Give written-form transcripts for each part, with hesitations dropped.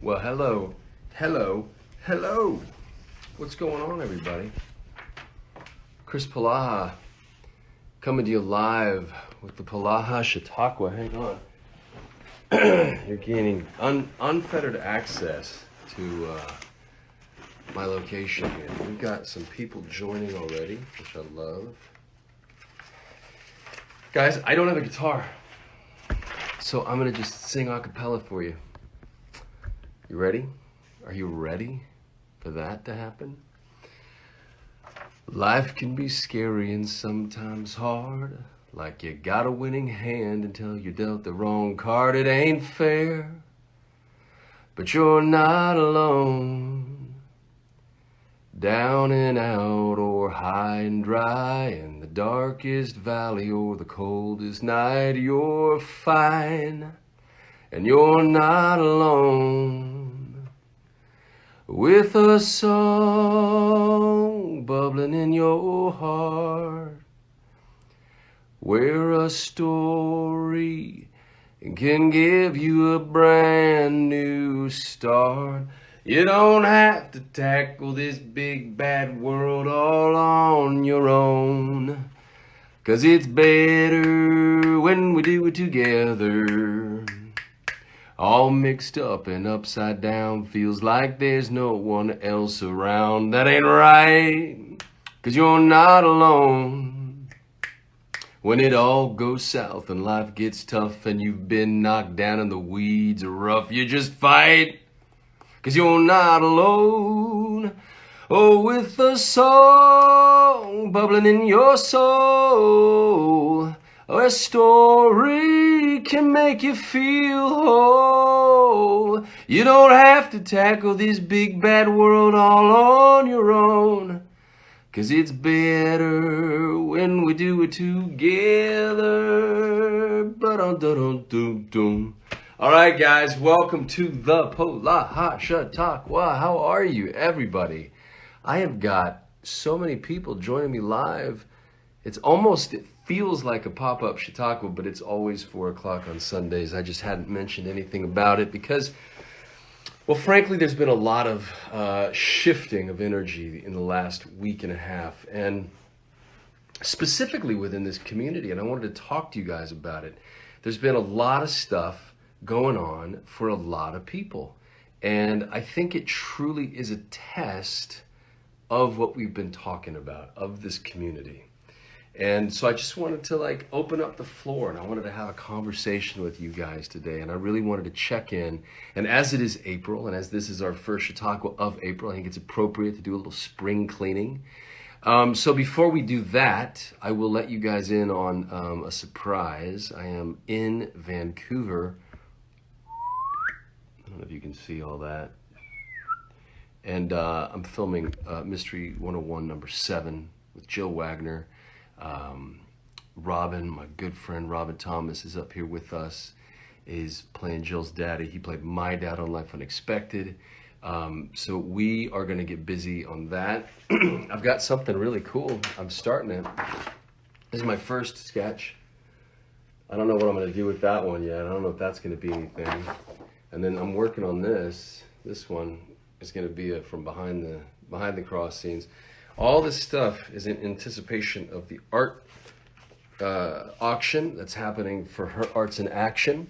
Well, hello. What's going on, everybody? Chris Polaha coming to you live with the Polaha Chautauqua. Hang on. You're gaining unfettered access to my location here. We've got some people joining already, which I love. Guys, I don't have a guitar, so I'm gonna just sing a cappella for you. You ready? Are you ready for that to happen? Life can be scary and sometimes hard, like you got a winning hand until you dealt the wrong card. It ain't fair, but you're not alone. Down and out or high and dry, in the darkest valley or the coldest night, you're fine. And you're not alone. With a song bubbling in your heart, where a story can give you a brand new start. You don't have to tackle this big bad world all on your own, 'cause it's better when we do it together. All mixed up and upside down, feels like there's no one else around. That ain't right, 'cause you're not alone. When it all goes south and life gets tough and you've been knocked down and the weeds are rough, you just fight, 'cause you're not alone. Oh, with a song bubbling in your soul, a story can make you feel whole. You don't have to tackle this big bad world all on your own, 'cause it's better when we do it together. Ba-dum-dum-dum-dum. All right, guys, welcome to the Polaha Chautauqua. How are you, everybody? I have got so many people joining me live. It feels like a pop-up Chautauqua, but it's always 4 o'clock on Sundays. I just hadn't mentioned anything about it because, well, frankly, there's been a lot of shifting of energy in the last week and a half, and specifically within this community, and I wanted to talk to you guys about it. There's been a lot of stuff going on for a lot of people, and I think it truly is a test of what we've been talking about, of this community. And so I just wanted to open up the floor, and I wanted to have a conversation with you guys today, and I really wanted to check in. And as it is April, and as this is our first Chautauqua of April, I think it's appropriate to do a little spring cleaning. So before we do that, I will let you guys in on a surprise. I am in Vancouver. I don't know if you can see all that. And I'm filming Mystery 101 number 7 with Jill Wagner. Robin, my good friend Robin Thomas, is up here with us, is playing Jill's daddy. He played my dad on Life Unexpected. So we are going to get busy on that. I've got something really cool. I'm starting it. This is my first sketch. I don't know what I'm going to do with that one yet. I don't know if that's going to be anything. And then I'm working on this. This one is going to be from behind the cross scenes. All this stuff is in anticipation of the art auction that's happening for Her Arts in Action,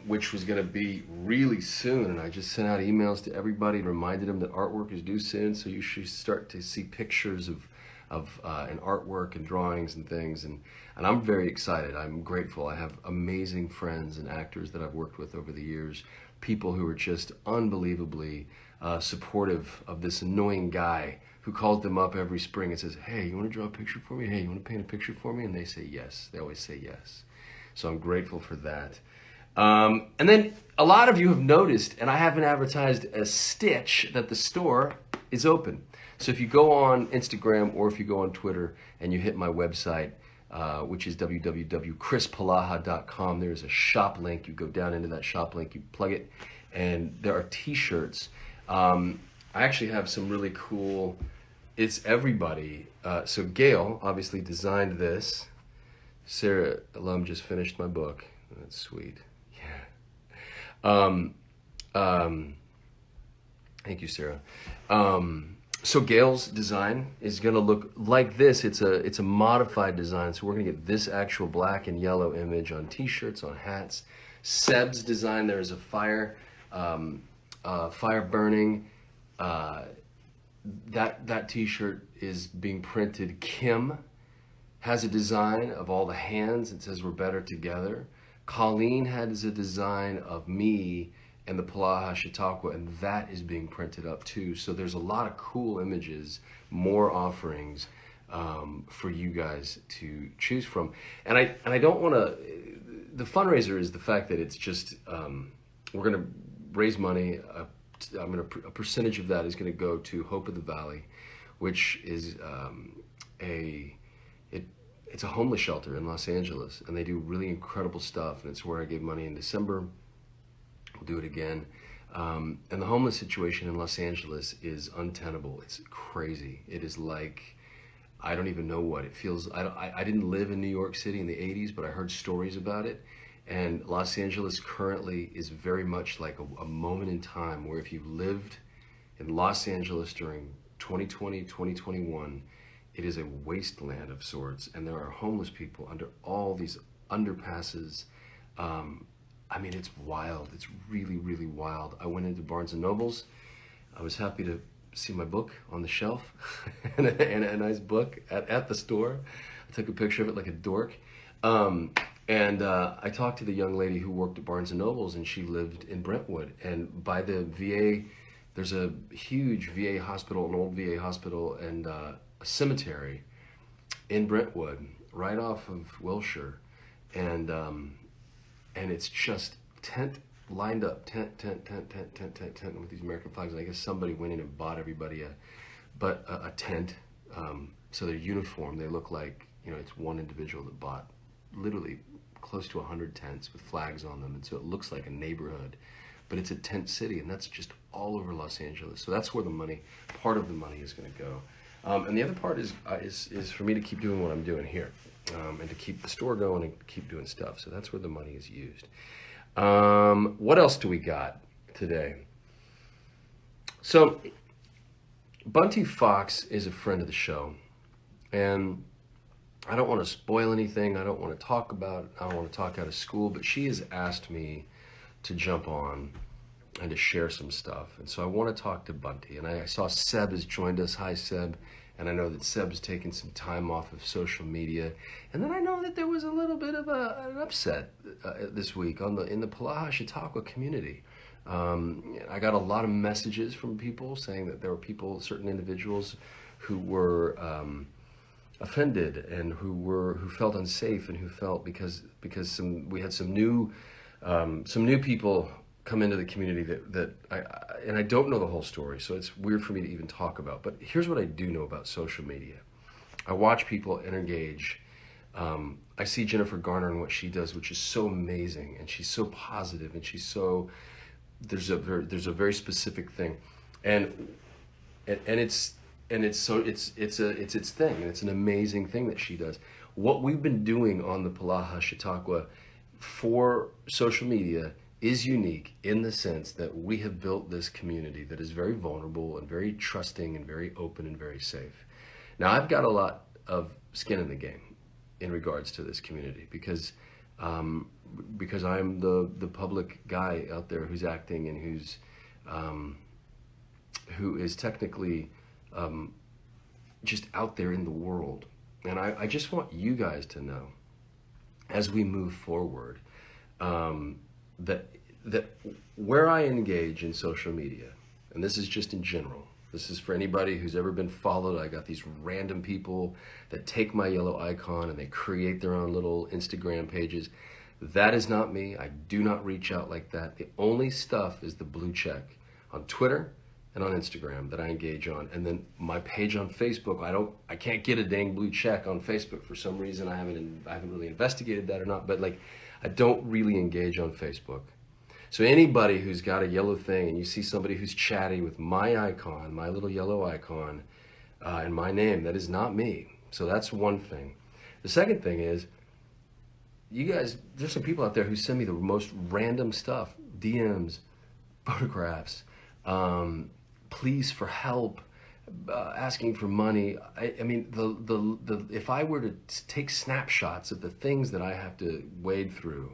which was going to be really soon. And I just sent out emails to everybody and reminded them that artwork is due soon. So you should start to see pictures of an artwork and drawings and things. And I'm very excited. I'm grateful. I have amazing friends and actors that I've worked with over the years, people who are just unbelievably supportive of this annoying guy who calls them up every spring and says, hey, you want to draw a picture for me? Hey, you want to paint a picture for me? And they say yes. They always say yes. So I'm grateful for that. And then a lot of you have noticed, and I haven't advertised a stitch, that the store is open. So if you go on Instagram or if you go on Twitter and you hit my website, which is www.chrispolaha.com, there's a shop link. You go down into that shop link, you plug it, and there are t-shirts. I actually have some really cool, it's everybody. So Gail obviously designed this. Sarah Lum just finished my book. That's sweet. Yeah. Um, Thank you, Sarah. So Gail's design is going to look like this. It's a modified design. So we're going to get this actual black and yellow image on T-shirts, on hats. Seb's design, there is a fire burning. Uh, that T-shirt is being printed. Kim has a design of all the hands. It says we're better together. Colleen has a design of me and the Polaha Chautauqua, and that is being printed up too. So there's a lot of cool images, more offerings for you guys to choose from. And I don't want to. The fundraiser is the fact that it's just we're going to raise money. A percentage of that is going to go to Hope of the Valley, which is it's a homeless shelter in Los Angeles, and they do really incredible stuff. And it's where I gave money in December. We'll do it again. And the homeless situation in Los Angeles is untenable. It's crazy. It is like, I don't even know what it feels. I didn't live in New York City in the 80s, but I heard stories about it. And Los Angeles currently is very much like a moment in time where if you lived in Los Angeles during 2020, 2021, it is a wasteland of sorts. And there are homeless people under all these underpasses. I mean, it's wild. It's really, really wild. I went into Barnes & Noble's. I was happy to see my book on the shelf and a nice book at the store. I took a picture of it like a dork. I talked to the young lady who worked at Barnes & Noble's, and she lived in Brentwood. And by the VA, there's a huge VA hospital, an old VA hospital, and a cemetery in Brentwood, right off of Wilshire. And it's just tent lined up, tent with these American flags. And I guess somebody went in and bought everybody a tent. So they're uniform. They look like, it's one individual that bought literally close to 100 tents with flags on them. And so it looks like a neighborhood, but it's a tent city, and that's just all over Los Angeles. So that's where part of the money is going to go. And the other part is for me to keep doing what I'm doing here. And to keep the store going and keep doing stuff. So that's where the money is used. What else do we got today? So Bunty Fox is a friend of the show, and I don't want to spoil anything. I don't want to talk about it. I don't want to talk out of school, but she has asked me to jump on and to share some stuff. And so I want to talk to Bunty. And I saw Seb has joined us. Hi, Seb. And I know that Seb's taken some time off of social media. And then I know that there was a little bit of an upset this week in the Polaha Chautauqua community. I got a lot of messages from people saying that there were certain individuals who were offended and who felt unsafe and who felt because we had some new people come into the community that I don't know the whole story, so it's weird for me to even talk about. But here's what I do know about social media. I watch people engage. I see Jennifer Garner and what she does, which is so amazing, and she's so positive, and there's a very specific thing, and it's its thing, and it's an amazing thing that she does. What we've been doing on the Polaha Chautauqua for social media is unique in the sense that we have built this community that is very vulnerable and very trusting and very open and very safe. Now, I've got a lot of skin in the game in regards to this community because I'm the public guy out there who's acting and who is technically just out there in the world. And I just want you guys to know, as we move forward, that where I engage in social media, and this is just in general, this is for anybody who's ever been followed. I got these random people that take my yellow icon and they create their own little Instagram pages. That is not me. I do not reach out like that. The only stuff is the blue check on Twitter and on Instagram that I engage on. And then my page on Facebook, I can't get a dang blue check on Facebook for some reason. I haven't really investigated that or not, but I don't really engage on Facebook. So anybody who's got a yellow thing and you see somebody who's chatty with my icon, my little yellow icon, and my name, that is not me. So that's one thing. The second thing is, you guys, there's some people out there who send me the most random stuff, DMs, photographs, pleas for help, asking for money. I mean, if I were to take snapshots of the things that I have to wade through,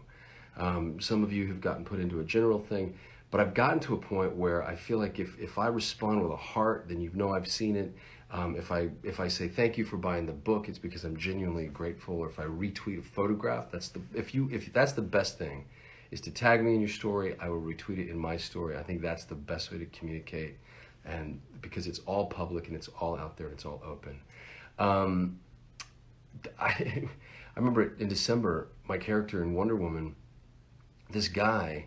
some of you have gotten put into a general thing, but I've gotten to a point where I feel like if I respond with a heart, then you know I've seen it. If I say thank you for buying the book, it's because I'm genuinely grateful. Or if I retweet a photograph, if that's the best thing, is to tag me in your story. I will retweet it in my story. I think that's the best way to communicate, and because it's all public and it's all out there and it's all open. I remember in December, my character in Wonder Woman, this guy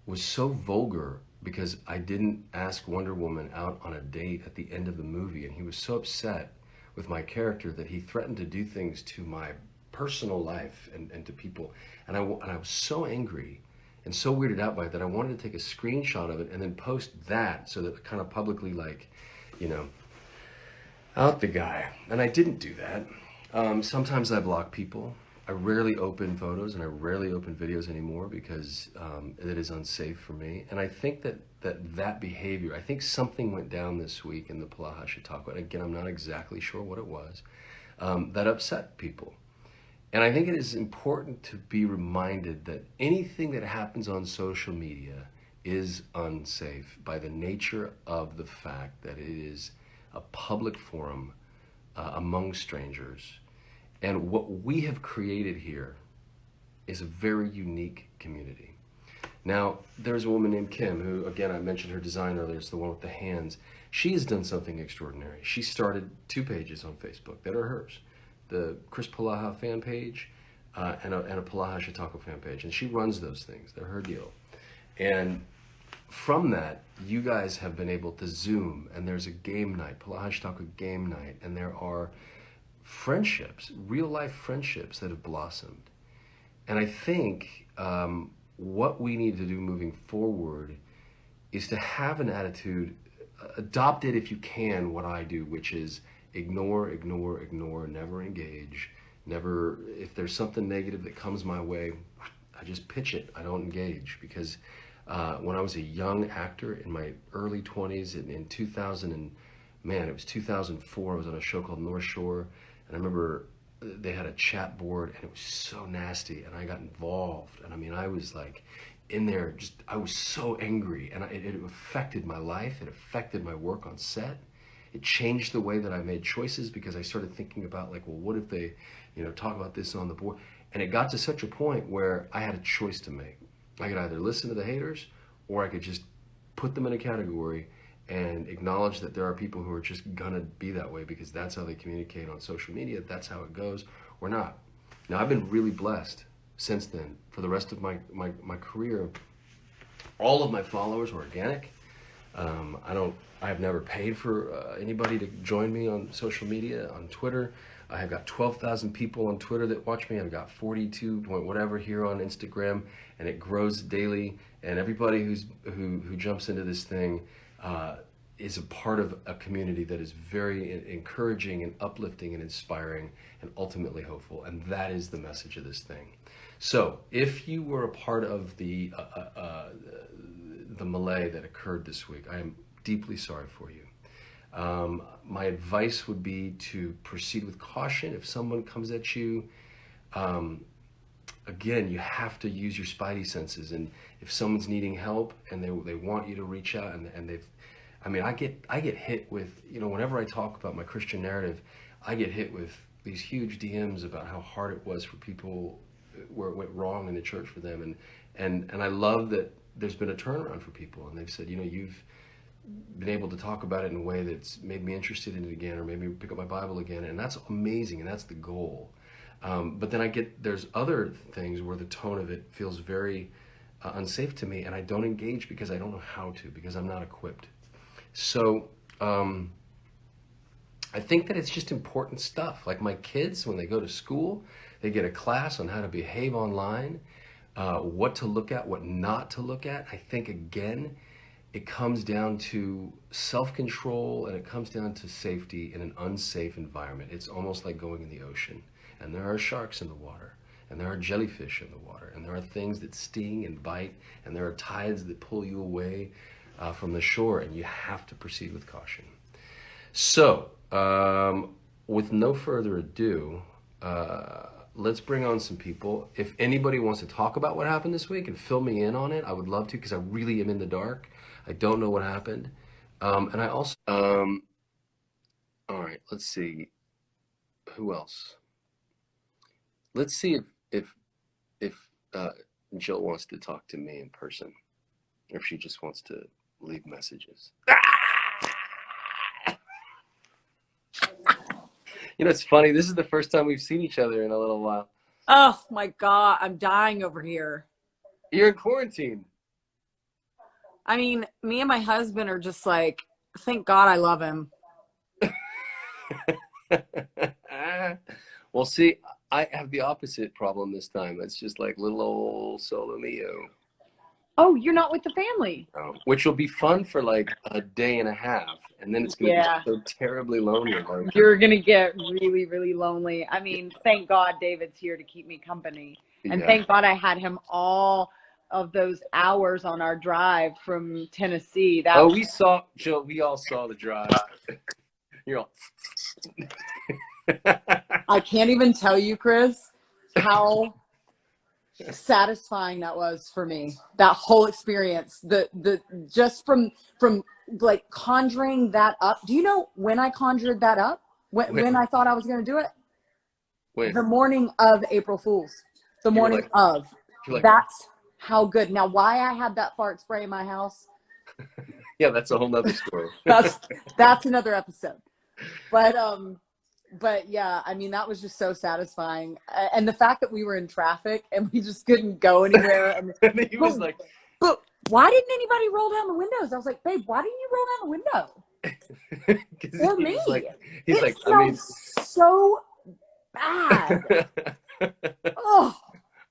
was so vulgar because I didn't ask Wonder Woman out on a date at the end of the movie, and he was so upset with my character that he threatened to do things to my personal life and to people, and I was so angry and so weirded out by it that I wanted to take a screenshot of it and then post that so that kind of publicly, like, you know, out the guy. And I didn't do that. Sometimes I block people. I rarely open photos and I rarely open videos anymore because it is unsafe for me. And I think that behavior, I think something went down this week in the Polaha Chautauqua. And again, I'm not exactly sure what it was, that upset people. And I think it is important to be reminded that anything that happens on social media is unsafe by the nature of the fact that it is a public forum among strangers. And what we have created here is a very unique community. Now, there's a woman named Kim who, again, I mentioned her design earlier. It's the one with the hands. She has done something extraordinary. She started 2 pages on Facebook that are hers. The Chris Polaha fan page and a Polaha Chautauqua fan page. And she runs those things. They're her deal. And from that, you guys have been able to Zoom, and there's a game night, Polaha Chautauqua game night, and there are friendships, real life friendships that have blossomed. And I think what we need to do moving forward is to have an attitude, adopt it if you can, what I do, which is ignore, ignore, ignore, never engage, never, if there's something negative that comes my way, I just pitch it, I don't engage. Because when I was a young actor in my early 20s, in 2000, and man, it was 2004, I was on a show called North Shore, and I remember they had a chat board, and it was so nasty, and I got involved, and I mean, I was like in there, I was so angry, and it affected my life, it affected my work on set. It changed the way that I made choices because I started thinking about, like, well, what if they, talk about this on the board? And it got to such a point where I had a choice to make. I could either listen to the haters, or I could just put them in a category and acknowledge that there are people who are just gonna be that way because that's how they communicate on social media, that's how it goes, or not. Now, I've been really blessed since then. For the rest of my career, all of my followers are organic. I have never paid for anybody to join me on social media, on Twitter. I have got 12,000 people on Twitter that watch me. I've got 42 point whatever here on Instagram, and it grows daily. And everybody who jumps into this thing is a part of a community that is very encouraging and uplifting and inspiring and ultimately hopeful. And that is the message of this thing. So if you were a part of the melee that occurred this week, I am deeply sorry for you. My advice would be to proceed with caution. If someone comes at you, again, you have to use your spidey senses. And if someone's needing help and they want you to reach out, and I get hit with, whenever I talk about my Christian narrative, I get hit with these huge DMs about how hard it was for people where it went wrong in the church for them. And I love that there's been a turnaround for people, and they've said, you've been able to talk about it in a way that's made me interested in it again, or made me pick up my Bible again, and that's amazing, and that's the goal. But then there's other things where the tone of it feels very unsafe to me, and I don't engage because I don't know how to, because I'm not equipped. So I think that it's just important stuff. Like my kids, when they go to school, they get a class on how to behave online, what to look at, what not to look at. I think, again, it comes down to self-control, and it comes down to safety in an unsafe environment. It's almost like going in the ocean, and there are sharks in the water, and there are jellyfish in the water, and there are things that sting and bite, and there are tides that pull you away from the shore, and you have to proceed with caution. So, with no further ado, let's bring on some people. If anybody wants to talk about what happened this week and fill me in on it, I would love to, because I really am in the dark. I don't know what happened. And I also, all right, let's see. Who else? Let's see if Jill wants to talk to me in person, or if she just wants to leave messages. You know, it's funny. This is the first time we've seen each other in a little while. Oh my God, I'm dying over here. You're in quarantine. I mean, me and my husband are just like, thank God I love him. Well, see, I have the opposite problem this time. It's just like little old solo mio. Oh, you're not with the family. Which will be fun for like a day and a half, and then it's going to be so terribly lonely. You're going to get really, really lonely. I mean, thank God David's here to keep me company. And thank God I had him all of those hours on our drive from Tennessee. We saw, Jill, we all saw the drive. You're all... I can't even tell you, Chris, how satisfying that was for me. That whole experience, the just from like conjuring that up. Do you know when I conjured that up? When I thought I was going to do it? When? The morning of April Fool's. The morning of. That's how good. Now, why I had that fart spray in my house? Yeah, that's a whole nother story. that's another episode. But yeah, I mean, that was just so satisfying. And the fact that we were in traffic and we just couldn't go anywhere. And he was like, but why didn't anybody roll down the windows? I was like, babe, why didn't you roll down the window? Or me. He's like, I mean, so bad. Oh,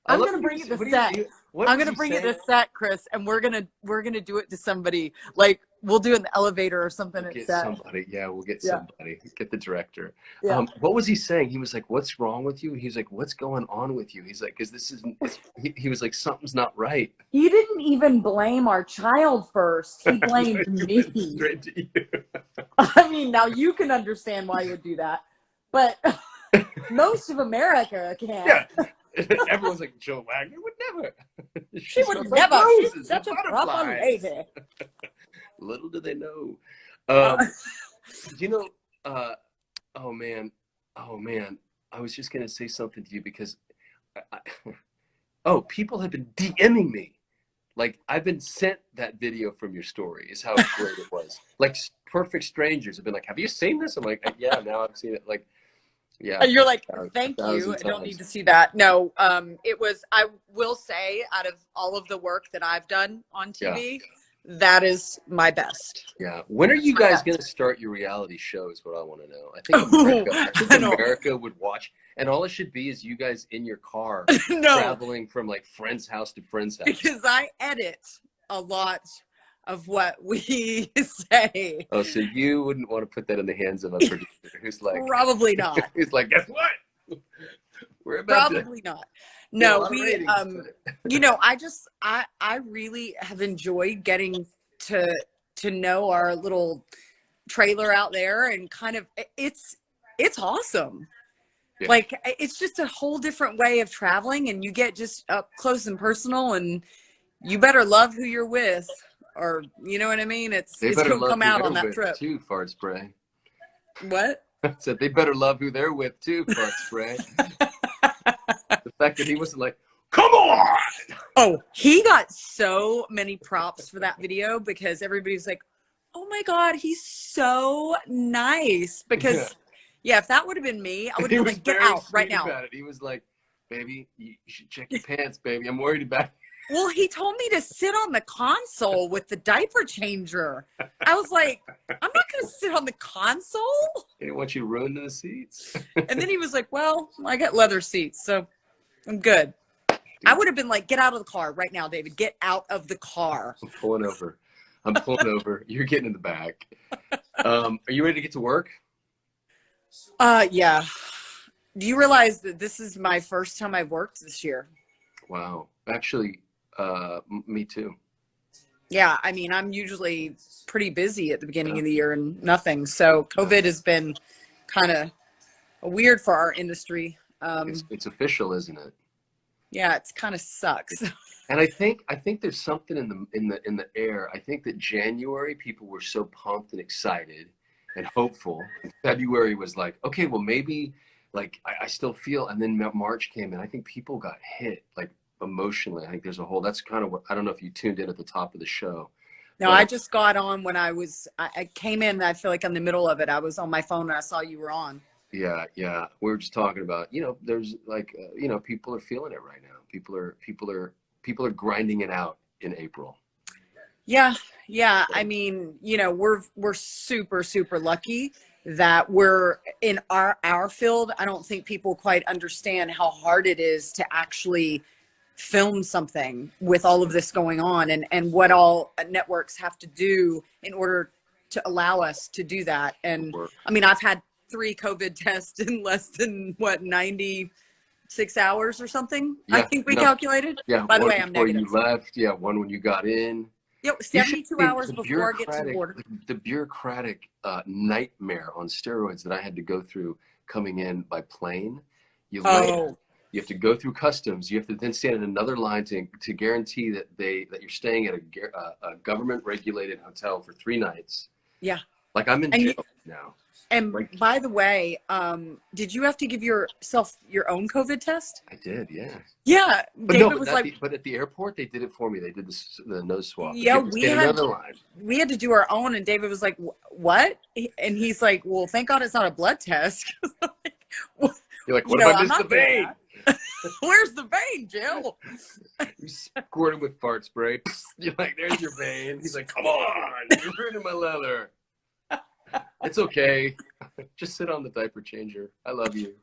I'm going to bring it to set. I'm going to bring it to set, Chris, and we're going to do it to somebody. Like, we'll do it in the elevator or something at set. Somebody. Yeah, we'll get somebody. Get the director. Yeah. What was he saying? He was like, what's wrong with you? He's like, what's going on with you? He's like, because this isn't, he was like, something's not right. He didn't even blame our child first. He blamed me. Straight to you. I mean, now you can understand why he would do that, but most of America can't. Yeah. Everyone's like, Jill Wagner would never. She would never. She's such a proper lady. Little do they know. You know, oh man, I was just gonna say something to you because, people have been DMing me. Like, I've been sent that video from your story. Is how great it was. Like, perfect strangers have been like, "Have you seen this?" I'm like, "Yeah, now I've seen it." Like, yeah. You're like, thank you. I don't need to see that. No, it was, I will say, out of all of the work that I've done on TV, that is my best. Yeah. When are you guys going to start your reality show is what I want to know. I think America would watch, and all it should be is you guys in your car traveling from like friend's house to friend's house. Because I edit a lot of what we say. Oh, so you wouldn't want to put that in the hands of a producer who's like, probably not. Who's like, guess what? We're about probably not. No, we you know, I really have enjoyed getting to know our little trailer out there, and kind of it's awesome. Yeah. Like, it's just a whole different way of traveling, and you get just up close and personal, and you better love who you're with. Or, you know what I mean? It's going to come out on that trip. Too, fart spray. What? I said they better love who they're with too, fart spray. The fact that he wasn't like, come on! Oh, he got so many props for that video because everybody's like, oh my God, he's so nice. Because, if that would have been me, I would have been like, get out right now. He was like, baby, you should check your pants, baby. I'm worried about it. Well, he told me to sit on the console with the diaper changer. I was like, I'm not going to sit on the console. He didn't want you ruining the seats. And then he was like, well, I got leather seats, so I'm good. Dude. I would have been like, get out of the car right now, David. Get out of the car. I'm pulling over. You're getting in the back. Are you ready to get to work? Yeah. Do you realize that this is my first time I've worked this year? Wow. Actually, me too. Yeah, I mean, I'm usually pretty busy at the beginning of the year and nothing. So COVID has been kind of weird for our industry. It's official, isn't it? Yeah, it's kind of sucks. And I think there's something in the air. I think that January people were so pumped and excited and hopeful. And February was like, okay, well maybe like I still feel. And then March came and I think people got hit like emotionally. I think there's a whole. That's kind of what I don't know if you tuned in at the top of the show. No, I just got on when I came in. I feel like in the middle of it, I was on my phone and I saw you were on. Yeah, yeah. We were just talking about, there's like, people are feeling it right now. People are grinding it out in April. Yeah, yeah. I mean, we're super, super lucky that we're in our field. I don't think people quite understand how hard it is to actually film something with all of this going on and what all networks have to do in order to allow us to do that. And I mean, I've had 3 COVID tests in less than 96 hours or something. Yeah, I think we calculated. Yeah. By the way, I'm negative. You left. Yeah. One when you got in. Yep. 72 hours before I get to the border. The bureaucratic nightmare on steroids that I had to go through coming in by plane. You have to go through customs. You have to then stand in another line to guarantee that you're staying at a government regulated hotel for 3 nights. Yeah. Like I'm in jail now. And by the way, did you have to give yourself your own COVID test? I did, yeah. Yeah. But at the airport, they did it for me. They did the nose swab. Yeah, we had to do our own, and David was like, "What?" And he's like, "Well, thank God it's not a blood test." You're like, "What if I missed the vein?" Where's the vein, Jill? You squirted with fart spray. You're like, "There's your vein." He's like, "Come on, you're ruining my leather." It's okay. Just sit on the diaper changer. I love you.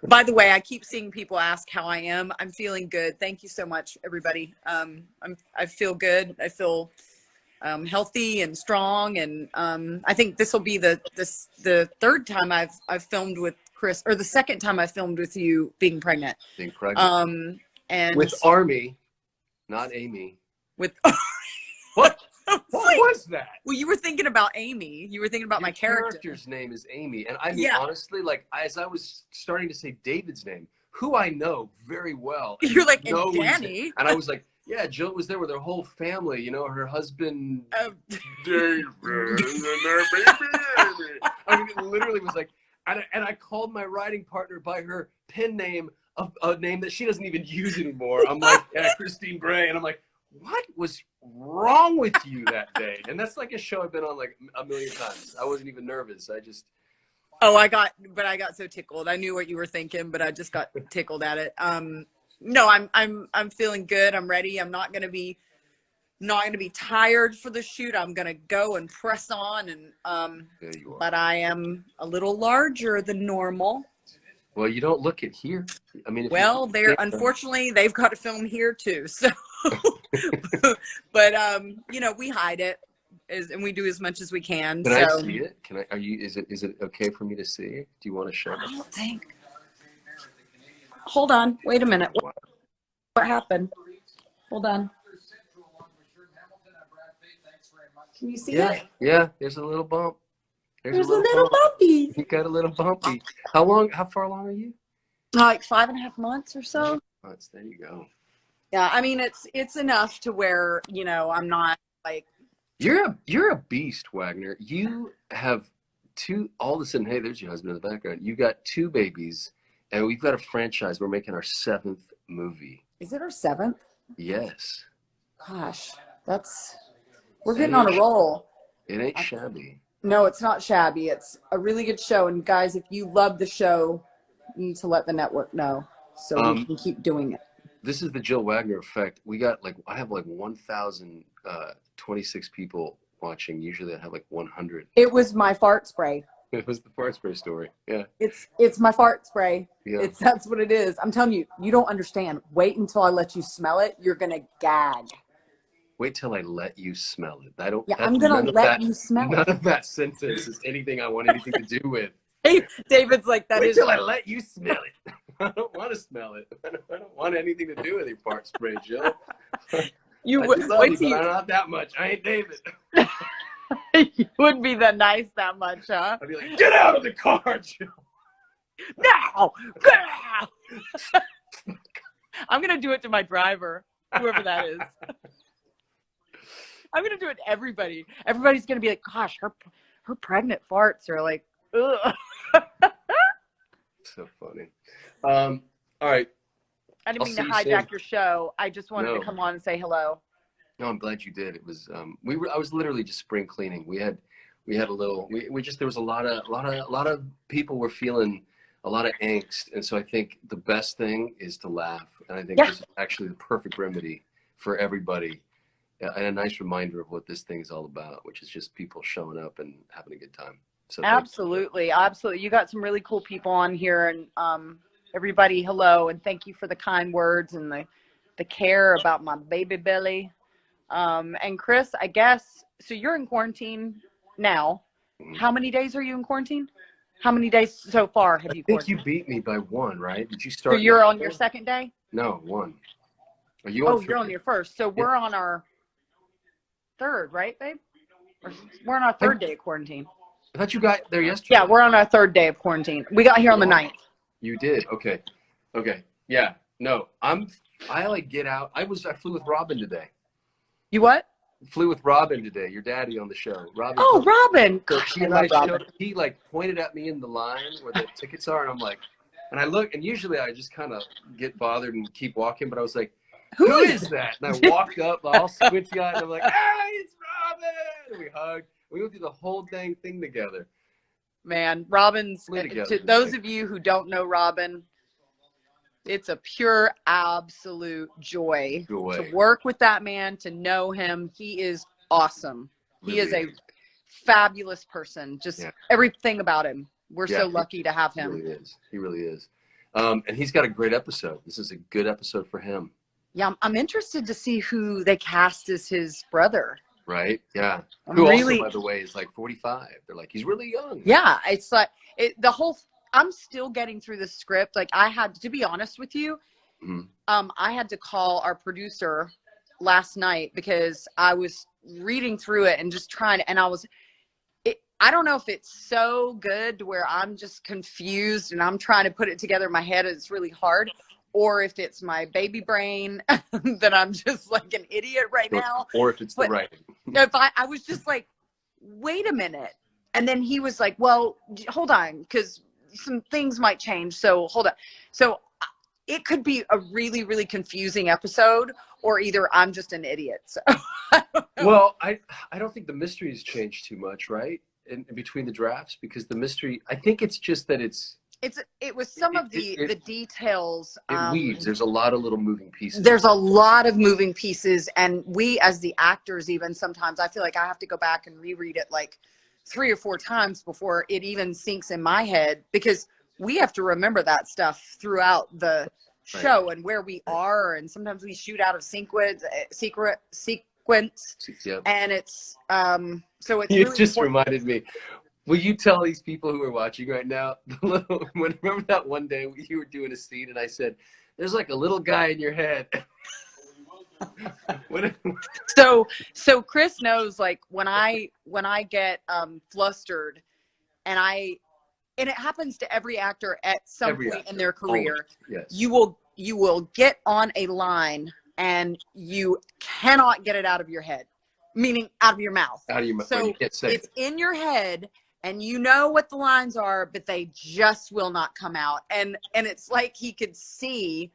By the way, I keep seeing people ask how I am. I'm feeling good. Thank you so much, everybody. I feel good. I feel healthy and strong, and I think this will be the 3rd time I've filmed with Chris, or the 2nd time I filmed with you being pregnant. Being pregnant. And with Army, not Amy. With what? What was that? Well, you were thinking about Amy. You were thinking about my character. Character's name is Amy. And I mean, honestly, like, as I was starting to say David's name, who I know very well. You're like, and Danny. And I was like, yeah, Jill was there with her whole family, her husband, David, and their baby. I mean, it literally was like, and I called my writing partner by her pen name, of a name that she doesn't even use anymore. I'm like, yeah, Christine Gray. And I'm like, what was wrong with you that day? And that's like a show I've been on like a million times. I wasn't even nervous. I just. Oh, I got so tickled. I knew what you were thinking, but I just got tickled at it. No, I'm feeling good. I'm ready. I'm not gonna be tired for the shoot. I'm gonna go and press on, and there you are. But I am a little larger than normal. Well, you don't look it here. I mean, unfortunately they've got to film here too. So, but we hide it, and we do as much as we can. Can I see it? Is it okay for me to see it? Do you want to show me? I don't think. Hold on. Wait a minute. What happened? Hold on. Can you see it? Yeah. There's a little bump. There's a little bumpy. You got a little bumpy. How far along are you? Like 5.5 months or so. Months. There you go. Yeah, I mean it's enough to where I'm not like. You're a beast, Wagner. You have 2. All of a sudden, hey, there's your husband in the background. You got 2 babies, and we've got a franchise. We're making our 7th movie. Is it our 7th? Yes. Gosh, we're getting on a roll. It ain't shabby. No, it's not shabby. It's a really good show. And guys, if you love the show, you need to let the network know so we can keep doing it. This is the Jill Wagner effect. We got I have 1,026 people watching. Usually I have 100. It was my fart spray. It was the fart spray story. Yeah. It's my fart spray. Yeah. That's what it is. I'm telling you, you don't understand. Wait until I let you smell it. You're going to gag. Wait till I let you smell it. I'm going to let you smell it. None of that sentence is anything I want anything to do with. David's like, that Wait is. till I let you smell it. I don't want to smell it. I don't want anything to do with your fart spray, Jill. You I would just love wait you, till but you. I'm not that much. I ain't David. You wouldn't be that nice that much, huh? I'd be like, get out of the car, Jill. No, get out. I'm gonna do it to my driver, whoever that is. I'm gonna do it to everybody. Everybody's gonna be like, gosh, her pregnant farts are like, ugh. So funny. All right. I didn't mean to see you hijack soon. your show. I just wanted to come on and say hello. No, I'm glad you did. It was I was literally just spring cleaning. We had a little we just there was a lot of people were feeling a lot of angst, and so I think the best thing is to laugh, and I think this is actually the perfect remedy for everybody, and a nice reminder of what this thing is all about, which is just people showing up and having a good time. So absolutely. You got some really cool people on here, and everybody, hello, and thank you for the kind words and the care about my baby belly. And Chris, I guess, so you're in quarantine now. How many days are you in quarantine? How many days so far have you quarantined? You beat me by one, right? Did you start? So you're on your second day? No, one. Are you on? Oh, you're on your first. So we're on our third, right, babe? Or we're on our third day of quarantine. I thought you got there yesterday. Yeah, we're on our third day of quarantine. We got here on the 9th. You did? Okay. Yeah. No, I like get out. I flew with Robin today. You what? Flew with Robin today, your daddy on the show. Robin. Oh, Robin. So she and I showed, he like pointed at me in the line where the tickets are, and I'm like, and I look, and usually I just kind of get bothered and keep walking, but I was like, who is that? And I walked up, all squinty eyed, and I'm like, hey, it's Robin! And we hugged. We went through the whole dang thing together. Man, Robin's, to those of you who don't know Robin, it's a pure, absolute joy to work with that man, to know him. He is awesome. He is a fabulous person. Just everything about him. We're so lucky to have him. He really is. And he's got a great episode. This is a good episode for him. Yeah, I'm interested to see who they cast as his brother. Right? Yeah. Who also, by the way, is like 45. They're like, he's really young. Yeah, it's like I'm still getting through the script. Like, I had to be honest with you. I had to call our producer last night because I was reading through it and just trying to, and I don't know if it's so good to where I'm just confused and I'm trying to put it together in my head and it's really hard, or if it's my baby brain that I'm just like an idiot right now. Or if it's the writing. If I was just like, wait a minute. And then he was like, well, hold on, because some things might change. So hold on. So it could be a really, really confusing episode, or either I'm just an idiot. So well, I don't think the mystery has changed too much, right? In between the drafts, because the mystery, I think it's just that it was some of the details. It weaves. There's a lot of little moving pieces. There's a lot of moving pieces. And we, as the actors, even sometimes I feel like I have to go back and reread it like 3 or 4 times before it even sinks in my head, because we have to remember that stuff throughout the show and where we are. And sometimes we shoot out of sequence. And it's, so it's really just important. Reminded me. Will you tell these people who are watching right now, remember that one day you were doing a scene and I said, there's like a little guy in your head. So Chris knows, like, when I get flustered and it happens to every actor at some point in their career. Yes. You will get on a line and you cannot get it out of your head, meaning out of your mouth. Out of your mouth. So it's in your head and you know what the lines are, but they just will not come out. And it's like he could see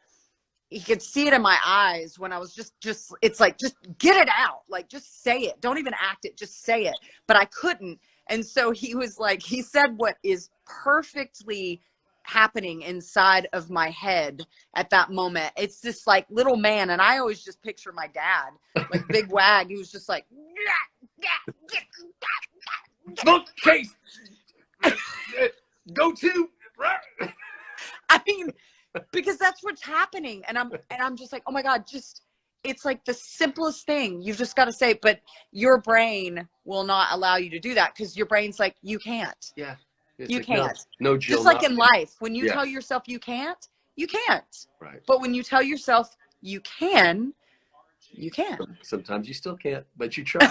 it in my eyes when I was just it's like, just get it out. Like, just say it. Don't even act it. Just say it. But I couldn't. And so he was like, he said what is perfectly happening inside of my head at that moment. It's this like little man. And I always just picture my dad, like Big Wag. He was just like, bookcase, go to. I mean, because that's what's happening. And I'm just like, oh my God, it's like the simplest thing. You've just got to say, but your brain will not allow you to do that because your brain's like, you can't. Yeah. You can't. No, Jill. Just like in life, when you Yeah. tell yourself you can't, you can't. Right. But when you tell yourself you can, you can. Sometimes you still can't, but you try.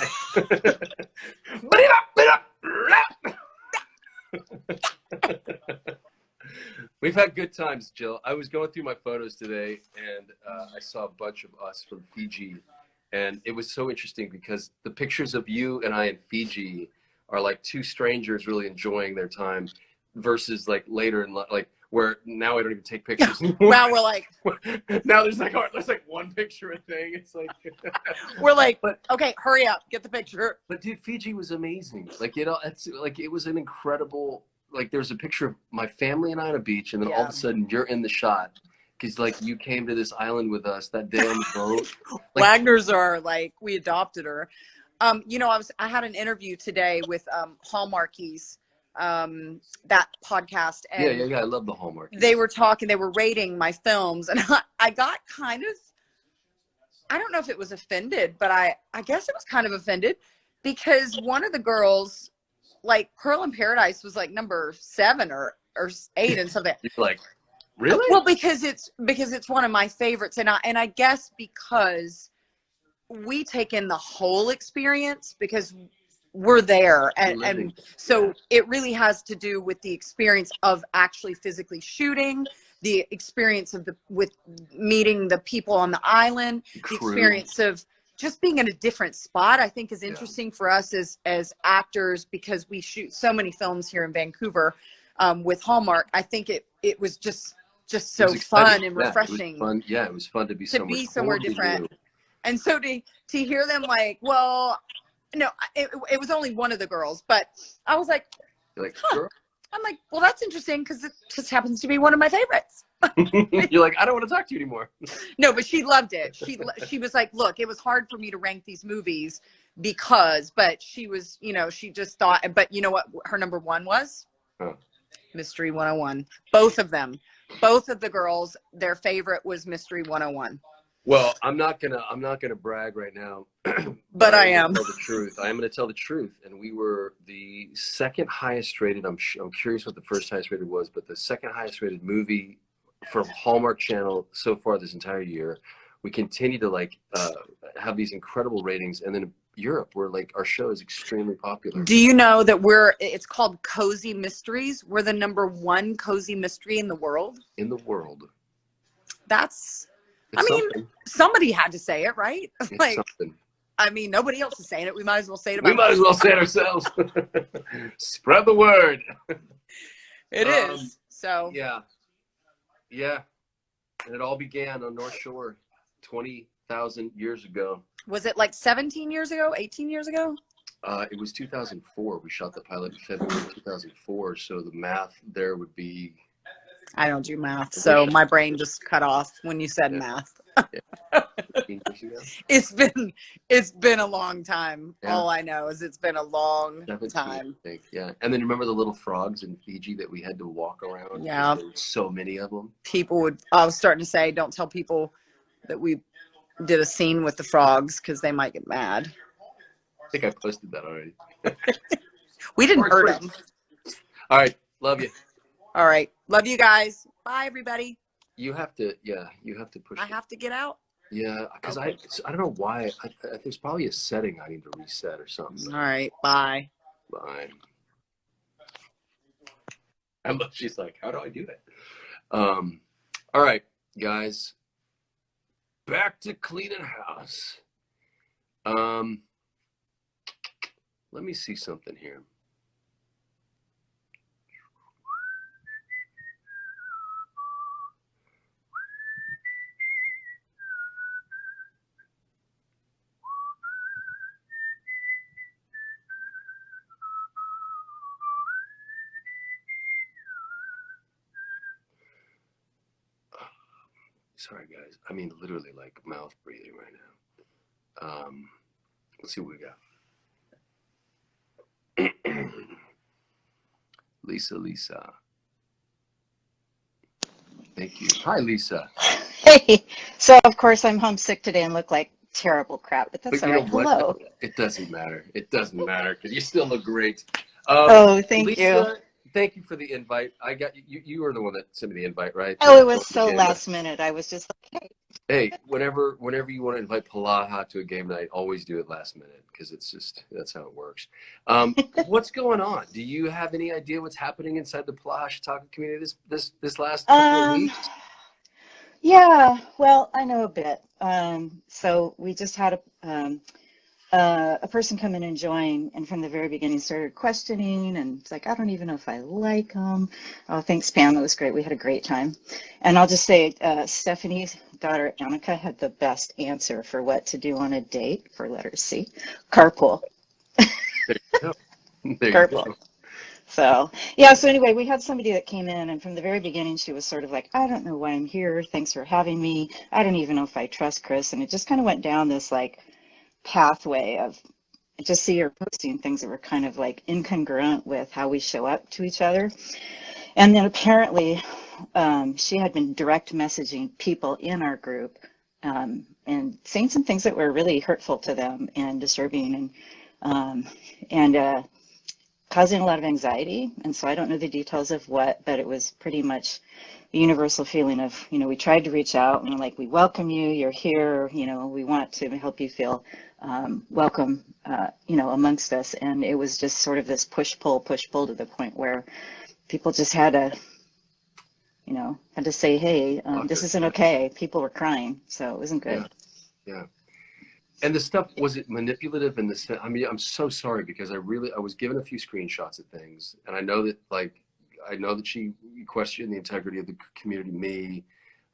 We've had good times, Jill. I was going through my photos today, and I saw a bunch of us from Fiji, and it was so interesting because the pictures of you and I in Fiji are like two strangers really enjoying their time, versus like later in like where now I don't even take pictures anymore. Now we're like, now there's like one picture a thing. It's like we're like, okay, hurry up, get the picture. But dude, Fiji was amazing. Like, you know, it's like it was an incredible. Like, there's a picture of my family and I on a beach, and then all of a sudden you're in the shot because like you came to this island with us that day on the boat. Like, Wagner's are like, we adopted her. You know, I had an interview today with Hallmarkies, that podcast, and yeah, I love the Hallmark. they were rating my films, and I got kind of, I don't know if it was offended, but I guess it was kind of offended because one of the girls, like Pearl in Paradise, was like number 7 or 8 and something. You're like, really? Well, because it's one of my favorites, and I guess because we take in the whole experience because we're there, and so it really has to do with the experience of actually physically shooting, the experience of with meeting the people on the island, the experience of just being in a different spot. I think is interesting for us as actors because we shoot so many films here in Vancouver with Hallmark. I think it was just so fun and refreshing. It was fun. Yeah, it was fun to be somewhere different. New. And so to hear them like, well, no, it was only one of the girls, but I was like, you're like, huh. I'm like, well, that's interesting because it just happens to be one of my favorites. You're like, I don't want to talk to you anymore. No, but she loved it. She was like, look, it was hard for me to rank these movies but she was, you know, she just thought, but you know what her number 1 was? Huh. Mystery 101. Both of them. Both of the girls, their favorite was Mystery 101. Well, I'm not gonna brag right now, but I am. Tell the truth. I am gonna tell the truth. And we were the second highest rated. I'm curious what the first highest rated was, but the second highest rated movie from Hallmark Channel so far this entire year. We continue to like have these incredible ratings, and then in Europe, where like our show is extremely popular. Do you know that it's called Cozy Mysteries? We're the number 1 cozy mystery in the world. In the world. I mean, somebody had to say it, right? Like, something. I mean, nobody else is saying it. We might as well say it. We might as well say it ourselves. Spread the word. It is. So. Yeah. And it all began on North Shore 20,000 years ago. Was it like 17 years ago? 18 years ago? It was 2004. We shot the pilot in February 2004. So the math there would be. I don't do math, so my brain just cut off when you said math. It's been a long time. Yeah. All I know is it's been a long time. I think, yeah. And then remember the little frogs in Fiji that we had to walk around? Yeah. There were so many of them. I was starting to say, don't tell people that we did a scene with the frogs because they might get mad. I think I posted that already. We didn't hurt them. All right. Love you. All right. Love you guys. Bye, everybody. You have to push. I have to get out? Yeah, because I don't know why. There's probably a setting I need to reset or something. All right. Bye. Bye. I love, she's like, how do I do that? All right, guys. Back to cleaning house. Let me see something here. Sorry, guys. I mean, literally, like mouth breathing right now. Let's see what we got. Lisa. Thank you. Hi, Lisa. Hey. So, of course, I'm homesick today and look like terrible crap, but that's all right. Hello. It doesn't matter. It doesn't matter because you still look great. Thank you. thank you for the invite. I got you. You were the one that sent me the invite, right? Oh, it was so last minute. I was just like, hey. Hey, whenever you want to invite Polaha to a game night, always do it last minute because that's how it works. What's going on? Do you have any idea what's happening inside the Polaha Chautauqua community this last couple of Um, weeks? yeah, well, I know a bit. So we just had a person come in and join, and from the very beginning started questioning, and it's like, I don't even know if I like them. Oh, thanks, Pam. It was great. We had a great time. And I'll just say, Stephanie's daughter, Annika, had the best answer for what to do on a date for letter C. Carpool. There you go. There you Carpool. go. So, yeah, so anyway, we had somebody that came in, and from the very beginning, she was sort of like, I don't know why I'm here. Thanks for having me. I don't even know if I trust Chris. And it just kind of went down this like pathway of just see her posting things that were kind of like incongruent with how we show up to each other. And then apparently, she had been direct messaging people in our group and saying some things that were really hurtful to them and disturbing and causing a lot of anxiety. And so I don't know the details of what, but it was pretty much the universal feeling of, we tried to reach out and we're like, we welcome you, you're here, we want to help you feel welcome, amongst us. And it was just sort of this push pull to the point where people just had to say, hey, this isn't okay. People were crying, so it wasn't good. Yeah. And the stuff, was it manipulative in the sense? I mean, I'm so sorry because I was given a few screenshots of things, and I know that she questioned the integrity of the community,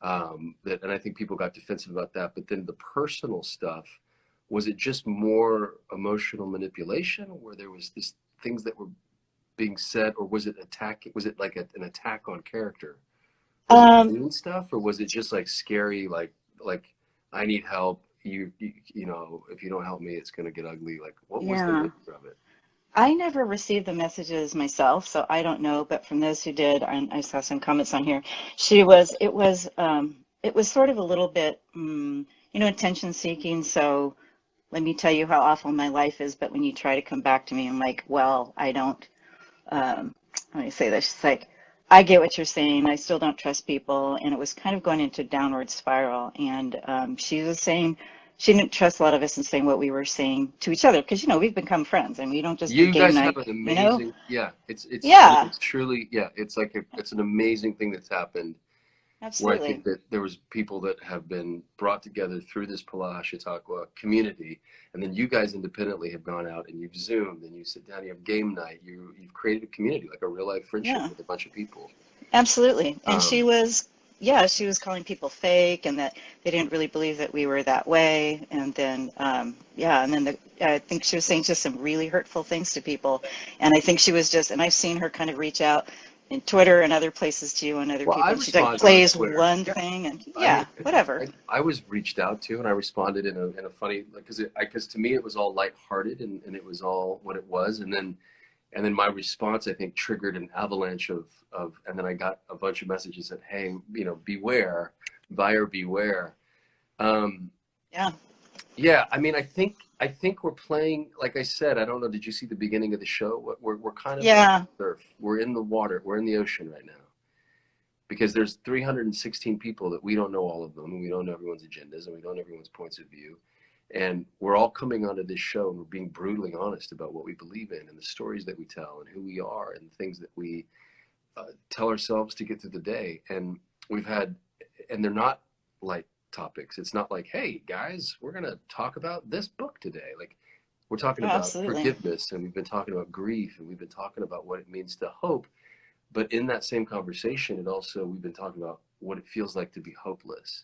and I think people got defensive about that. But then the personal stuff, was it just more emotional manipulation, where there was this things that were being said, or was it attack? Was it like an attack on character? Was it mean stuff, or was it just like scary, like I need help? If you don't help me, it's going to get ugly. Like, what was the nature of it? I never received the messages myself, so I don't know. But from those who did, I saw some comments on here. It was sort of a little bit, attention seeking. So let me tell you how awful my life is. But when you try to come back to me, I'm like, well, I don't. Let me say this. It's like, I get what you're saying. I still don't trust people, and it was kind of going into a downward spiral. And she was saying she didn't trust a lot of us and saying what we were saying to each other because we've become friends and we don't just do You game guys have night. an amazing, it's Yeah, it's truly, it's like it's an amazing thing that's happened. Where I think absolutely. that there was people that have been brought together through this Polaha Chautauqua community, and then you guys independently have gone out and you've Zoomed and you sit down, you have game night, you've created a community, like a real life friendship Yeah, with a bunch of people. absolutely. And Um, she was calling people fake and that they didn't really believe that we were that way. And then, and then I think she was saying just some really hurtful things to people. And I think she was and I've seen her kind of reach out in Twitter and other places to you and other well, I people. And she like responded on plays Twitter. one Yeah, thing and I mean, whatever. I was reached out to, and I responded in a funny, like, because to me it was all lighthearted, and it was all what it was, and then my response, I think, triggered an avalanche and then I got a bunch of messages that, hey, beware, buyer beware. Um, Yeah. yeah, I mean, I think we're playing, like I said, I don't know, did you see the beginning of the show? We're kind of on Yeah. surf. We're in the water. We're in the ocean right now. Because there's 316 people that we don't know all of them, and we don't know everyone's agendas, and we don't know everyone's points of view. And we're all coming onto this show and we're being brutally honest about what we believe in and the stories that we tell and who we are and the things that we tell ourselves to get through the day. And and they're not light topics. It's not like, hey guys, we're going to talk about this book today. Like, we're talking Oh, about absolutely. forgiveness, and we've been talking about grief, and we've been talking about what it means to hope. But in that same conversation, we've been talking about what it feels like to be hopeless.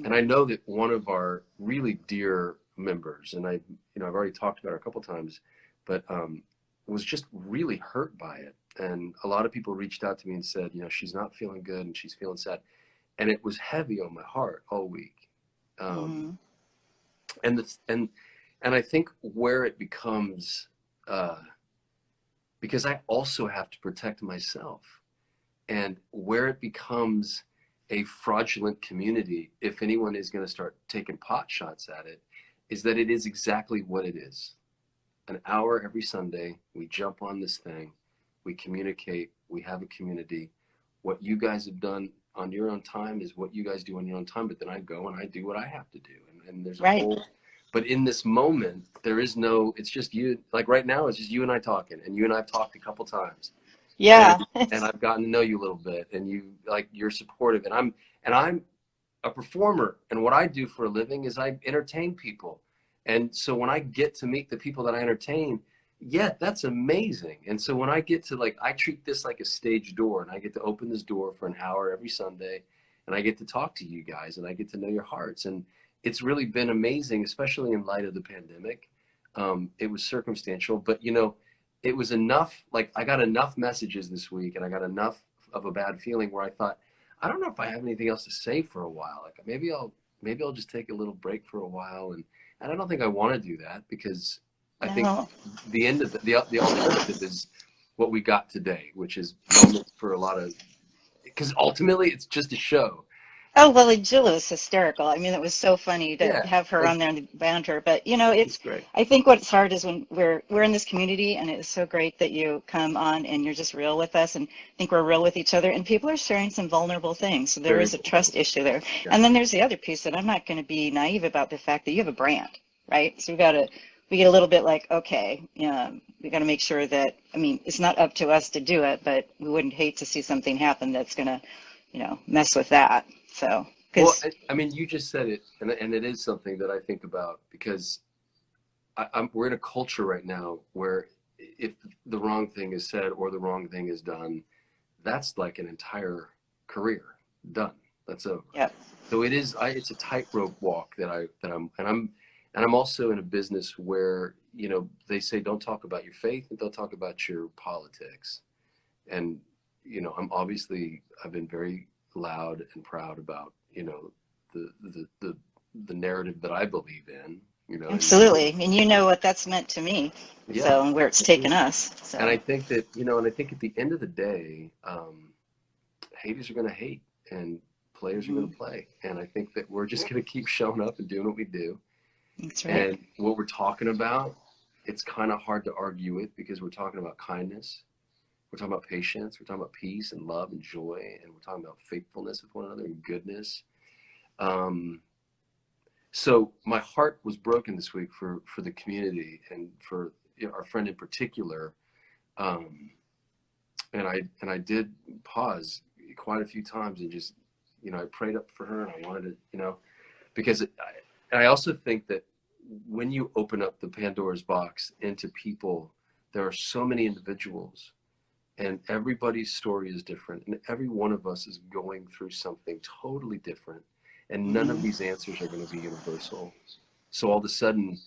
And I know that one of our really dear members, and I've already talked about her a couple times, but was just really hurt by it. And a lot of people reached out to me and said, she's not feeling good and she's feeling sad. And it was heavy on my heart all week. Mm-hmm. And I think where it becomes, because I also have to protect myself, and where it becomes a fraudulent community, if anyone is going to start taking pot shots at it, is that it is exactly what it is. An hour every Sunday, we jump on this thing, we communicate, we have a community. What you guys have done on your own time is what you guys do on your own time, but then I go and I do what I have to do. And there's a Right. whole, but in this moment, there is no, it's just you, like right now, it's just you and I talking, and you and I've talked a couple times. Yeah. And I've gotten to know you a little bit, and you're supportive, and I'm a performer, and what I do for a living is I entertain people. And so when I get to meet the people that I entertain, yeah, that's amazing. And so when I get to, like, I treat this like a stage door, and I get to open this door for an hour every Sunday, and I get to talk to you guys, and I get to know your hearts. And it's really been amazing, especially in light of the pandemic. It was circumstantial, but it was enough. Like, I got enough messages this week, and I got enough of a bad feeling where I thought, I don't know if I have anything else to say for a while. Like, maybe I'll just take a little break for a while, and I don't think I want to do that, because I think the end of the alternative is what we got today, which is moments for a lot of, because ultimately it's just a show. Oh, well, Jill was hysterical. I mean, it was so funny to Yeah, have her like, on there and banter. But it's great. I think what's hard is when we're in this community, and it's so great that you come on and you're just real with us, and I think we're real with each other, and people are sharing some vulnerable things. So there Very is a trust issue there. Yeah. And then there's the other piece that I'm not going to be naive about, the fact that you have a brand, right? So we get a little bit like, okay, we got to make sure that, I mean, it's not up to us to do it, but we wouldn't hate to see something happen that's going to, mess with that. So, well, I mean, you just said it, and it is something that I think about, because we're in a culture right now where if the wrong thing is said or the wrong thing is done, that's like an entire career done. That's over. yeah. So it's a tightrope walk I'm also in a business where, they say, don't talk about your faith and don't talk about your politics. And, I've been very loud and proud about, the narrative that I believe in, Absolutely. And you know what that's meant to me. Yeah. So, and where it's taken us. So. And I think that, and I think at the end of the day, haters are going to hate, and players are going to play. And I think that we're just going to keep showing up and doing what we do. That's right. And what we're talking about, it's kind of hard to argue with, because we're talking about kindness. We're talking about patience. We're talking about peace and love and joy. And we're talking about faithfulness with one another and goodness. So my heart was broken this week for the community, and for our friend in particular. And I did pause quite a few times and just, I prayed up for her, and I wanted to, because I also think that when you open up the Pandora's box into people, there are so many individuals, and everybody's story is different, and every one of us is going through something totally different, and none of these answers are going to be universal. So all of a sudden,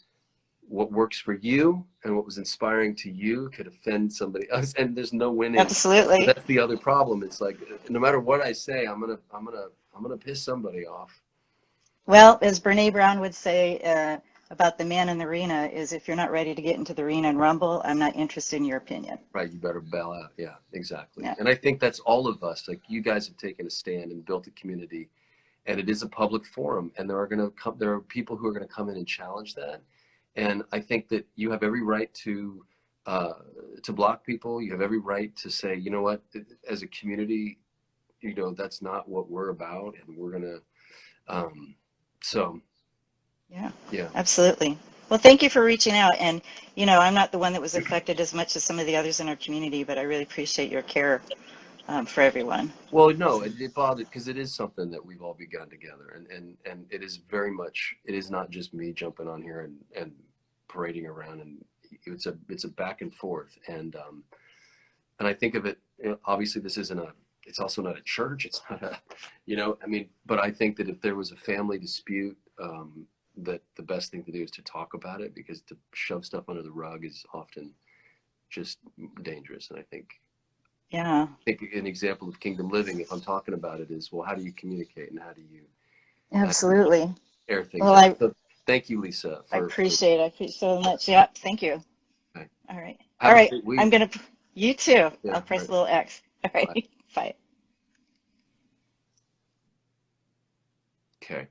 what works for you and what was inspiring to you could offend somebody else, and there's no winning. Absolutely. So that's the other problem. It's like, no matter what I say, I'm gonna piss somebody off. Well, as Brene Brown would say about the man in the arena, is if you're not ready to get into the arena and rumble, I'm not interested in your opinion. Right, you better bail out. Yeah, exactly. Yeah. And I think that's all of us. Like, you guys have taken a stand and built a community, and it is a public forum, and there are people who are gonna come in and challenge that. And I think that you have every right to block people. You have every right to say, you know what, as a community, that's not what we're about, and we're gonna. So. Yeah, absolutely. Well, thank you for reaching out. And, I'm not the one that was affected as much as some of the others in our community, but I really appreciate your care for everyone. Well, no, it bothered, because it is something that we've all begun together, and it is very much, it is not just me jumping on here and parading around, and it's a back and forth, and I think of it, obviously this isn't it's also not a church, it's not a, but I think that if there was a family dispute, that the best thing to do is to talk about it, because to shove stuff under the rug is often just dangerous. And I think an example of kingdom living, if I'm talking about it, is, well, how do you communicate, and how do you Absolutely air things well, out? So thank you, Lisa. I appreciate it so much. Yeah, thank you. Okay. All right. Have all right. a great week. I'm going to, you too. Yeah, I'll press a little X. All right. Bye. Bye. Okay.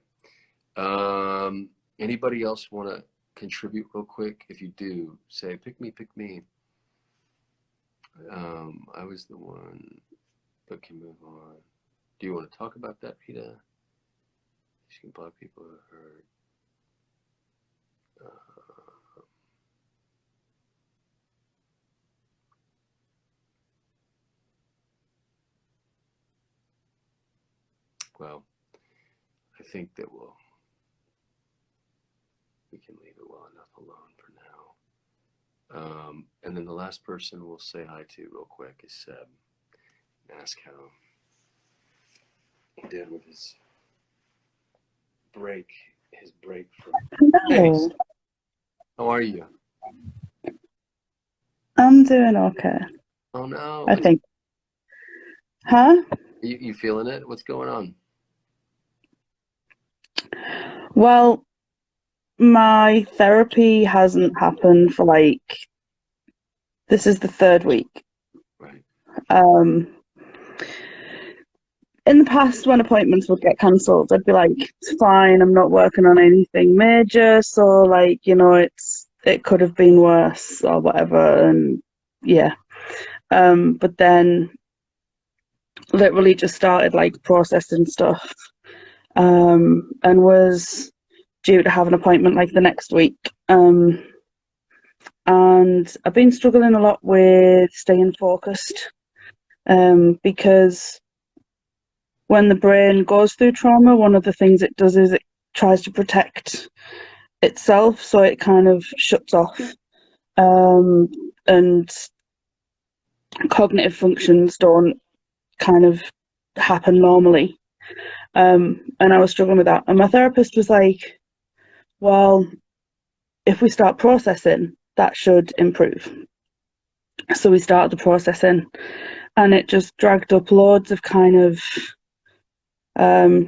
Anybody else want to contribute real quick? If you do, say, pick me, pick me. I was the one, but can move on. Do you want to talk about that, Rita? She can block people who heard. Well, I think that we can leave it well enough alone for now. And then the last person we'll say hi to real quick is Seb. Ask how he did with his break from. Hey, Hello. how are you? I'm doing okay, Oh no, I think. Huh? you feeling it? What's going on? Well, my therapy hasn't happened for this is the third week. Right. In the past, when appointments would get cancelled, I'd be like, it's fine, I'm not working on anything major, so it could have been worse or whatever, and yeah. But then literally just started processing stuff, and was due to have an appointment the next week. And I've been struggling a lot with staying focused, because when the brain goes through trauma, one of the things it does is it tries to protect itself, so it kind of shuts off, and cognitive functions don't kind of happen normally. And I was struggling with that. And my therapist was like, well, if we start processing, that should improve. So we started the processing, and it just dragged up loads of kind of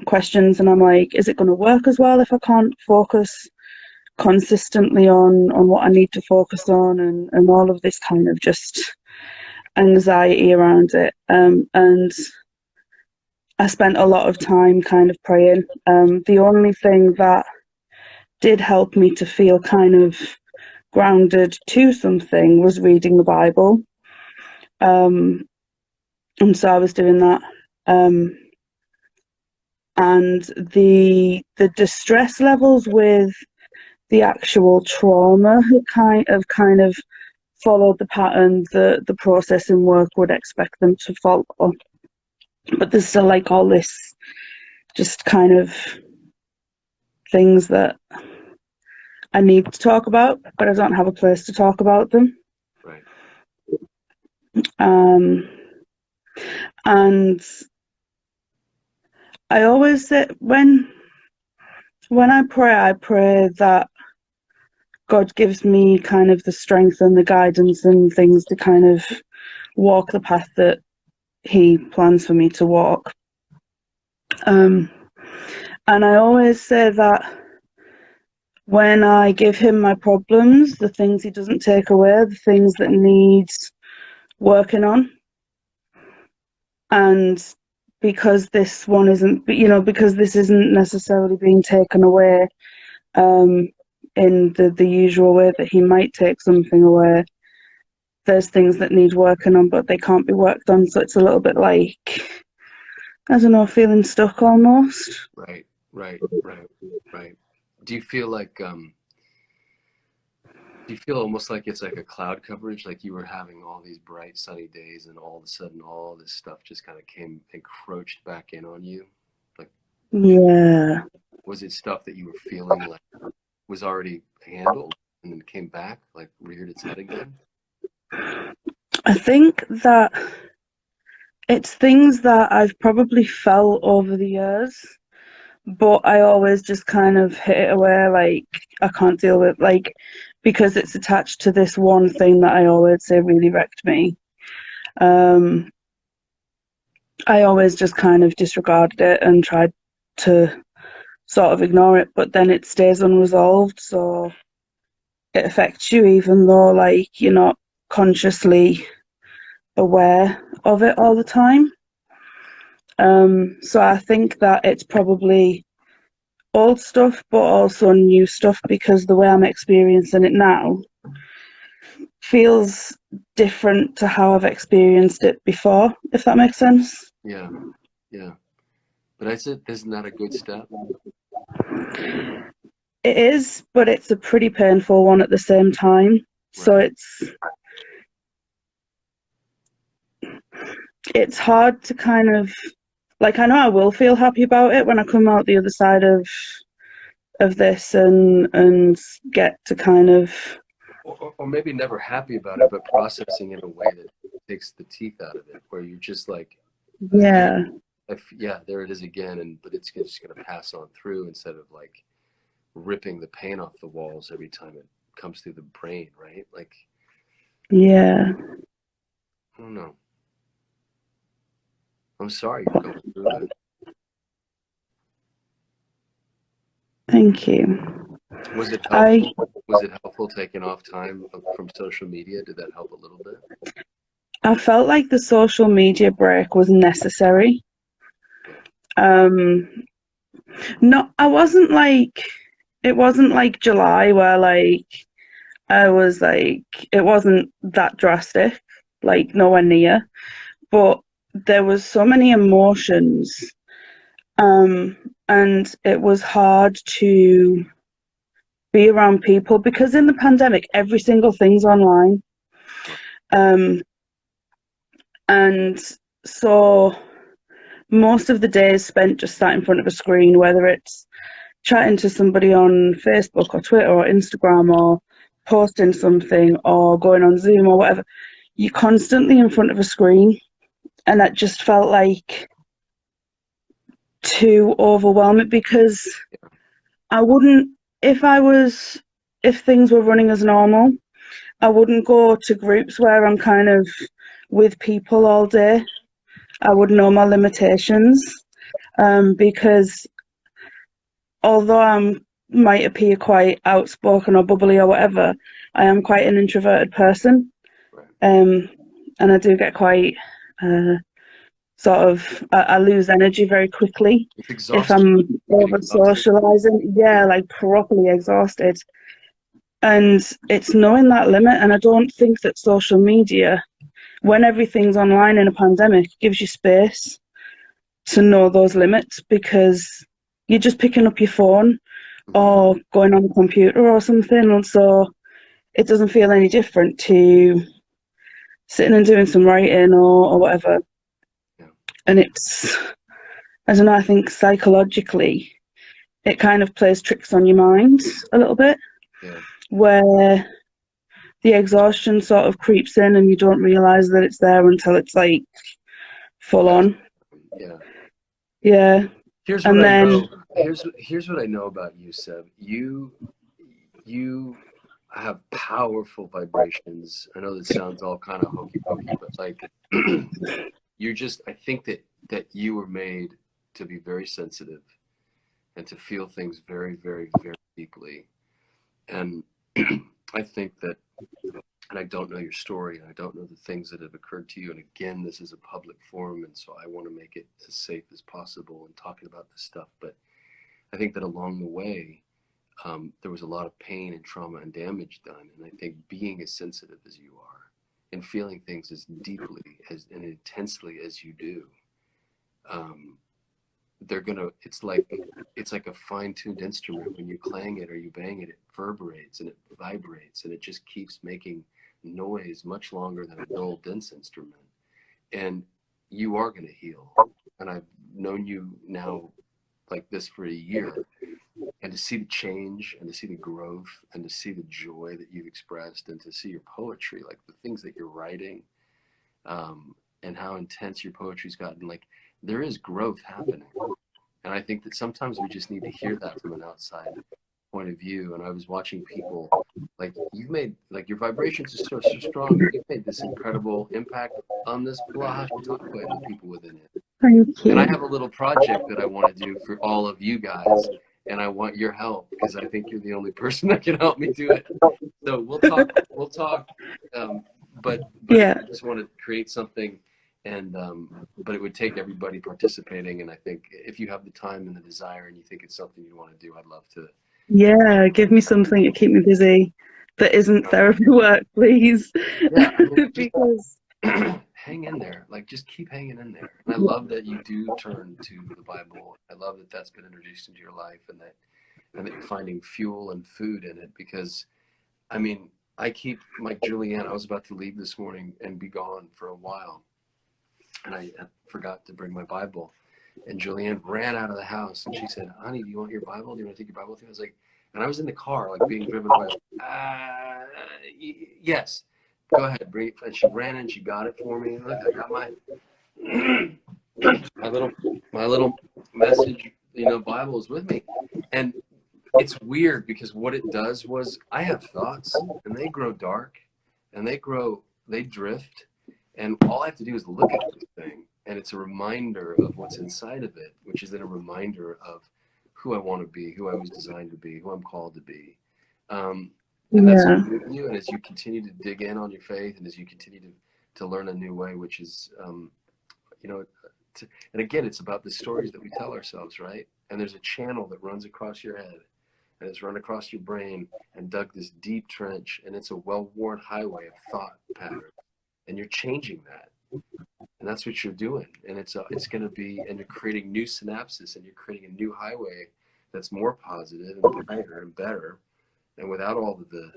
questions. And I'm like, is it going to work as well if I can't focus consistently on what I need to focus on, and all of this kind of just anxiety around it. And I spent a lot of time kind of praying. The only thing that did help me to feel kind of grounded to something was reading the Bible. And so I was doing that. And the distress levels with the actual trauma have kind of followed the pattern that the processing work would expect them to follow. But there's still all this just kind of things that I need to talk about, but I don't have a place to talk about them. Right. And I always say when I pray that God gives me kind of the strength and the guidance and things to kind of walk the path that He plans for me to walk. And I always say that when I give Him my problems, the things He doesn't take away, the things that need working on, and because this one isn't, because this isn't necessarily being taken away in the usual way that He might take something away, there's things that need working on, but they can't be worked on. So it's a little bit like, I don't know, feeling stuck almost. Right. Do you feel almost like it's like a cloud coverage, like you were having all these bright sunny days and all of a sudden all this stuff just kind of came encroached back in on you? Yeah. Was it stuff that you were feeling like was already handled and then came back, reared its head again? I think that it's things that I've probably felt over the years, but I always just kind of hit it away, I can't deal with, because it's attached to this one thing that I always say really wrecked me. I always just kind of disregarded it and tried to sort of ignore it, but then it stays unresolved, so it affects you even though you're not consciously aware of it all the time. So I think that it's probably old stuff but also new stuff, because the way I'm experiencing it now feels different to how I've experienced it before, if that makes sense. Yeah, yeah. But isn't that a good step? It is, but it's a pretty painful one at the same time. So Right. it's hard to kind of, like, I know I will feel happy about it when I come out the other side of this and get to kind of, Or maybe never happy about it, but processing in a way that takes the teeth out of it, where you're just like, yeah, yeah, there it is again, but it's just going to pass on through instead of like ripping the paint off the walls every time it comes through the brain, right? Like, yeah. I don't know. I'm sorry you're going through that. Thank you. Was it helpful? Was it helpful taking off time from social media? Did that help a little bit? I felt like the social media break was necessary. No, it wasn't like July where like I was like, it wasn't that drastic, like nowhere near, but there was so many emotions, and it was hard to be around people because in the pandemic, every single thing's online. And so most of the days spent just sat in front of a screen, whether it's chatting to somebody on Facebook or Twitter or Instagram or posting something or going on Zoom or whatever, you're constantly in front of a screen. And that just felt like too overwhelming because I wouldn't, if things were running as normal, I wouldn't go to groups where I'm kind of with people all day. I would know my limitations, because although I might appear quite outspoken or bubbly or whatever, I am quite an introverted person, and I do get quite I lose energy very quickly if I'm over socializing. Yeah, like properly exhausted. And it's knowing that limit. And I don't think that social media, when everything's online in a pandemic, gives you space to know those limits because you're just picking up your phone or going on the computer or something. And so it doesn't feel any different to sitting and doing some writing or whatever. Yeah. And it's, I don't know, I think psychologically it kind of plays tricks on your mind a little bit, where the exhaustion sort of creeps in and you don't realize that it's there until it's like full on. Yeah. Here's what I know. Here's what I know about you, Seb. You have powerful vibrations. I know that sounds all kind of hokey pokey, but like you're just, I think that you were made to be very sensitive and to feel things very, very, very deeply. And I think that, and I don't know your story, and I don't know the things that have occurred to you. And again, this is a public forum, and so I want to make it as safe as possible in talking about this stuff. But I think that along the way, there was a lot of pain and trauma and damage done. And I think being as sensitive as you are and feeling things as deeply and intensely as you do, it's like a fine-tuned instrument. When you clang it or you bang it, it reverberates and it vibrates and it just keeps making noise much longer than a dull, dense instrument. And you are going to heal. And I've known you now like this for a year, and to see the change and to see the growth and to see the joy that you've expressed and to see your poetry, like the things that you're writing, and how intense your poetry's gotten, like there is growth happening. And I think that sometimes we just need to hear that from an outside point of view. And I was watching people, like you've made, like your vibrations are so strong. You've made this incredible impact on this Polaha Chautauqua and the people within it. Thank you. And I have a little project that I want to do for all of you guys, and I want your help because I think you're the only person that can help me do it. So we'll talk. But yeah. I just want to create something, and but it would take everybody participating. And I think if you have the time and the desire, and you think it's something you want to do, I'd love to. Yeah, give me something to keep me busy that isn't therapy work, please. Yeah, I mean, Because hang in there. Like, just keep hanging in there. And I love that you do turn to the Bible. I love that that's been introduced into your life, and that you're finding fuel and food in it. Because, I mean, I keep, like Julianne, I was about to leave this morning and be gone for a while, and I forgot to bring my Bible. And Julianne ran out of the house, and she said, "Honey, do you want your Bible? Do you want to take your Bible with you?" I was like, and I was in the car, like being driven by, yes, go ahead, bring it. And she ran in, she got it for me. Look, I got my little message, Bible is with me. And it's weird because what it does was I have thoughts, and they grow dark, and they drift, and all I have to do is look at this thing, and it's a reminder of what's inside of it, which is then a reminder of who I want to be, who I was designed to be, who I'm called to be. And that's you. And as you continue to dig in on your faith, and as you continue to learn a new way, which is, and again, it's about the stories that we tell ourselves, right? And there's a channel that runs across your head, and it's run across your brain and dug this deep trench, and it's a well-worn highway of thought patterns, and you're changing that. And that's what you're doing. And it's going to be, and you're creating new synapses, and you're creating a new highway that's more positive and brighter and better, and without all of the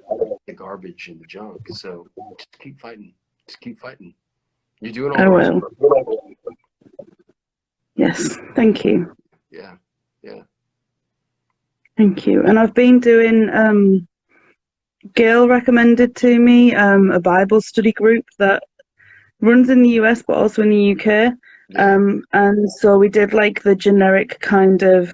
garbage and the junk. So just keep fighting. Just keep fighting. You're doing all right. Yes, thank you. Yeah. Thank you. And I've been doing, Gail recommended to me a Bible study group that runs in the US but also in the UK. And so we did like the generic kind of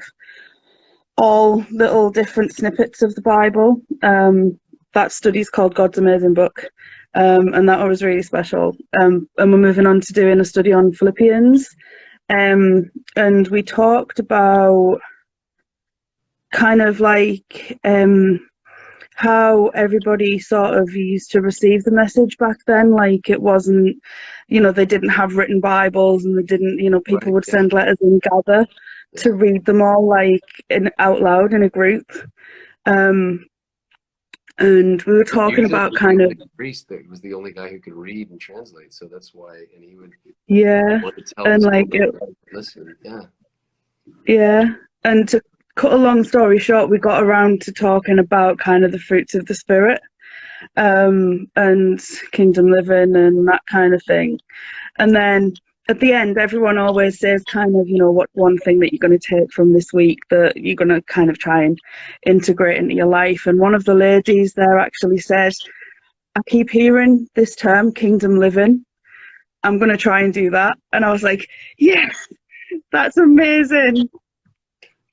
all little different snippets of the Bible. That study's called God's Amazing Book. And that was really special. And we're moving on to doing a study on Philippians. And we talked about kind of like how everybody sort of used to receive the message back then. Like it wasn't, they didn't have written Bibles, and they didn't, people would send letters and gather to read them all like out loud in a group. And we were talking about kind of the priest that was the only guy who could read and translate, so that's why, and he would and like listen, and to cut a long story short, we got around to talking about kind of the fruits of the Spirit, and kingdom living and that kind of thing. And then at the end, everyone always says kind of, what one thing that you're going to take from this week that you're going to kind of try and integrate into your life. And one of the ladies there actually said, I keep hearing this term, kingdom living. I'm going to try and do that. And I was like, yes, that's amazing.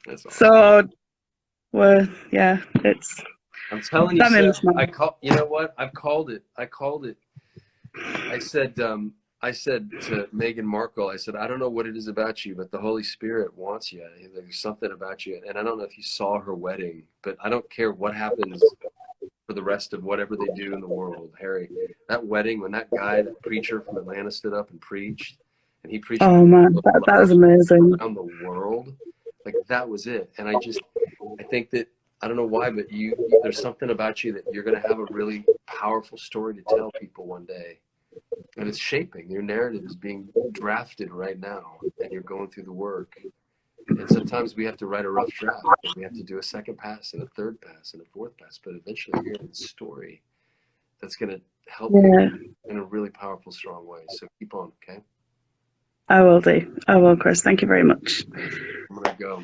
That's awesome. So, well, yeah, it's. I'm telling you, you know what? I've called it. I said to Meghan Markle, I said, I don't know what it is about you, but the Holy Spirit wants you. There's something about you. And I don't know if you saw her wedding, but I don't care what happens for the rest of whatever they do in the world. Harry, that wedding, when that guy, that preacher from Atlanta stood up and preached, and he preached. Oh man, that was amazing. Around the world. Like that was it. And I think that, I don't know why, but there's something about you that you're going to have a really powerful story to tell people one day. And it's shaping. Your narrative is being drafted right now, and you're going through the work. And sometimes we have to write a rough draft. We have to do a second pass and a third pass and a fourth pass. But eventually you're in a story that's going to help you in a really powerful, strong way. So keep on, okay? I will do. I will, Chris. Thank you very much. I'm going to go.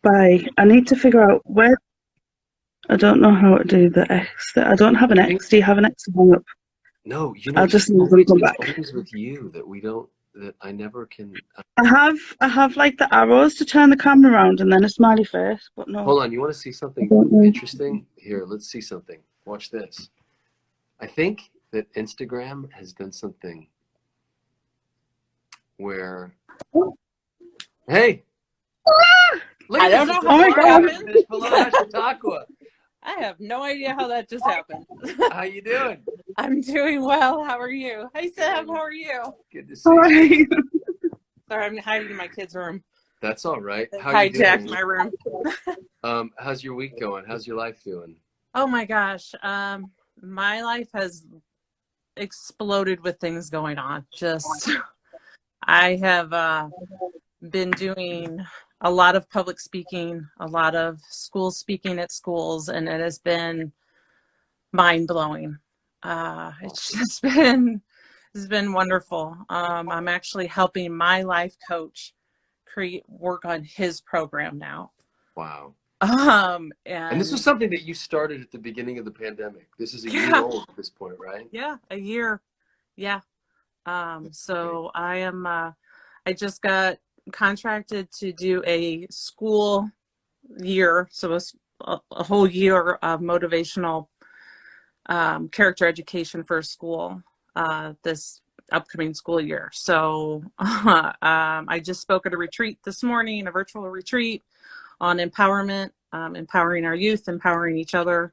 Bye. I need to figure out where. I don't know how to do the X. I don't have an X. Do you have an X to hang up? No, I'll just move them come back. It's with you that we don't. That I never can. I have like the arrows to turn the camera around and then a smiley face, but no. Hold on. You want to see something interesting? Here, let's see something. Watch this. I think that Instagram has done something where. Hey. I don't know how that happened. Polaha Chautauqua. I have no idea how that just happened. How you doing? I'm doing well. How are you? Hi, Seb. How are you? Good to see you. Sorry, I'm hiding in my kid's room. That's all right. Hijacked my room. How's your week going? How's your life doing? Oh my gosh. My life has exploded with things going on. Just, I have been doing a lot of public speaking, a lot of school speaking at schools, and it has been mind blowing. It's just been, it's been wonderful. I'm actually helping my life coach work on his program now. Wow. And this And was something that you started at the beginning of the pandemic. This is a year yeah, old at this point, right? yeah, a year. Yeah. So I am, I just got contracted to do a school year. So it's a whole year of motivational character education for a school this upcoming school year. So I just spoke at a retreat this morning, a virtual retreat on empowerment, empowering our youth, empowering each other.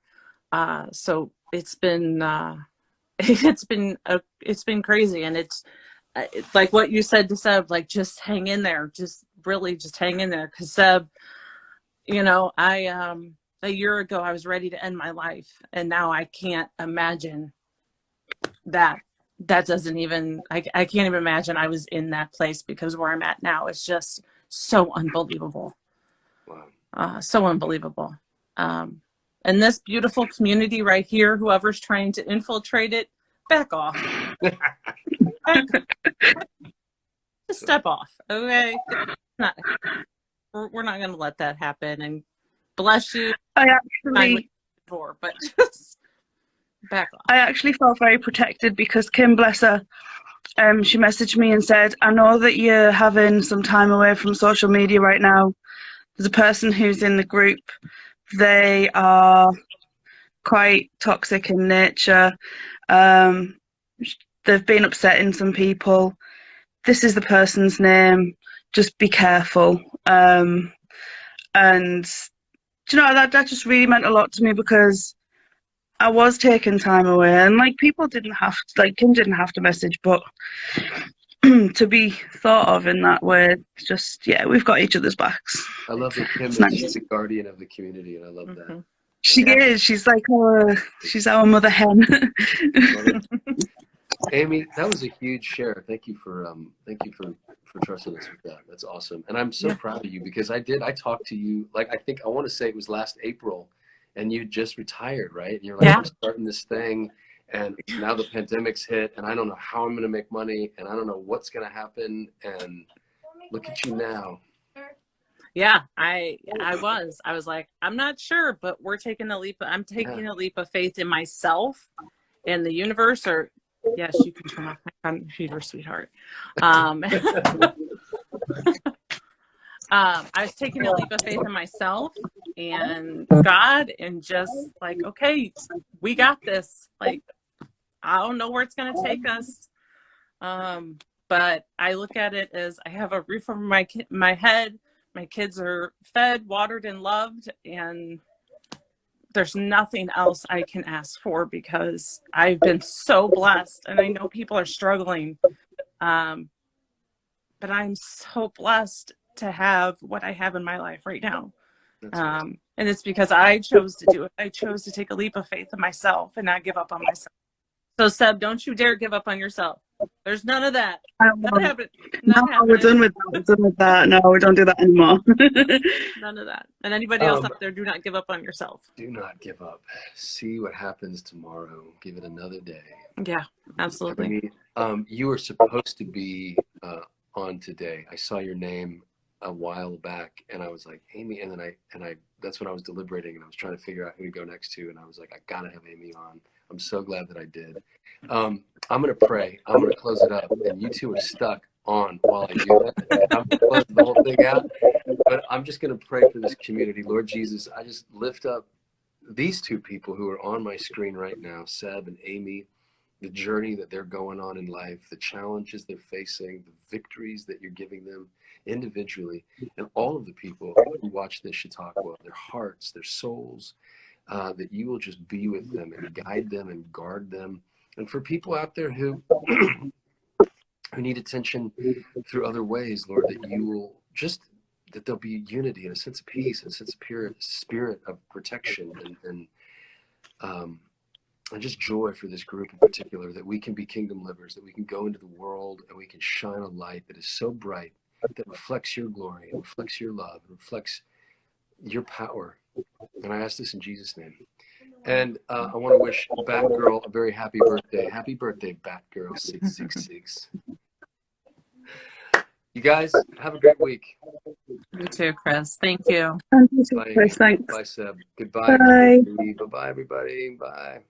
So it's been it's been crazy, and it's like what you said to Seb, like just hang in there, just really just hang in there, because Seb, you know, I a year ago I was ready to end my life, and now I can't imagine that. That doesn't even, I can't even imagine I was in that place, because where I'm at now is just so unbelievable. Wow. So unbelievable. And this beautiful community right here, whoever's trying to infiltrate it, back off. Just step off, okay? We're not going to let that happen. And bless you. I actually, but just back off. I actually felt very protected because Kim, bless her, she messaged me and said, I know that you're having some time away from social media right now. There's a person who's in the group. They are quite toxic in nature. They've been upsetting some people. This is the person's name. Just be careful. And do you know, that just really meant a lot to me, because I was taking time away, and like people didn't have to, like Kim didn't have to message, but to be thought of in that way, just, yeah, we've got each other's backs. I love that Kim is nice. the guardian of the community, and I love that. She is. She's like she's our mother hen. Amy, that was a huge share. Thank you for trusting us with that. That's awesome. And I'm so proud of you, because I talked to you, like, I want to say it was last April, and you just retired, right? And you're like, I'm starting this thing, and now the pandemic's hit, and I don't know how I'm going to make money, and I don't know what's going to happen. And look at you now. Yeah, I was like, I'm not sure, but we're taking a leap. I'm taking a leap of faith in myself, in the universe. Or yes, you can turn off my computer, sweetheart. I was taking a leap of faith in myself and God, and just like, okay, we got this. Like, I don't know where it's going to take us. But I look at it as I have a roof over my head. My kids are fed, watered, and loved, and there's nothing else I can ask for, because I've been so blessed, and I know people are struggling. But I'm so blessed to have what I have in my life right now. And it's because I chose to do it. I chose to take a leap of faith in myself and not give up on myself. So Seb, don't you dare give up on yourself. There's none of that. Not happening. We're done with that. We're done with that. No, we don't do that anymore. None of that. And anybody else out there, do not give up on yourself. Do not give up. See what happens tomorrow. Give it another day. Yeah, absolutely. You were supposed to be on today. I saw your name a while back, and I was like, Amy, and then I that's when I was deliberating, and I was trying to figure out who to go next to, and I was like, I gotta have Amy on. I'm so glad that I did. I'm gonna pray. I'm gonna close it up, and you two are stuck on while I do that. I'm gonna close the whole thing out, but I'm just gonna pray for this community. Lord Jesus, I just lift up these two people who are on my screen right now, Seb and Amy, the journey that they're going on in life, the challenges they're facing, the victories that you're giving them individually, and all of the people who watch this Chautauqua, their hearts, their souls, that you will just be with them and guide them and guard them. And for people out there who who need attention through other ways, Lord, that you will just, that there'll be unity and a sense of peace and a sense of spirit of protection and and just joy for this group in particular, that we can be kingdom livers, that we can go into the world and we can shine a light that is so bright, that reflects your glory and reflects your love and reflects your power. And I ask this in Jesus' name. And I want to wish Batgirl a very happy birthday. Happy birthday, Batgirl 666. You guys have a great week. You too, Chris. Thank you. And you too, Bye. Chris. Thanks. Bye, Seb. Goodbye. Bye. Bye-bye, everybody. Bye.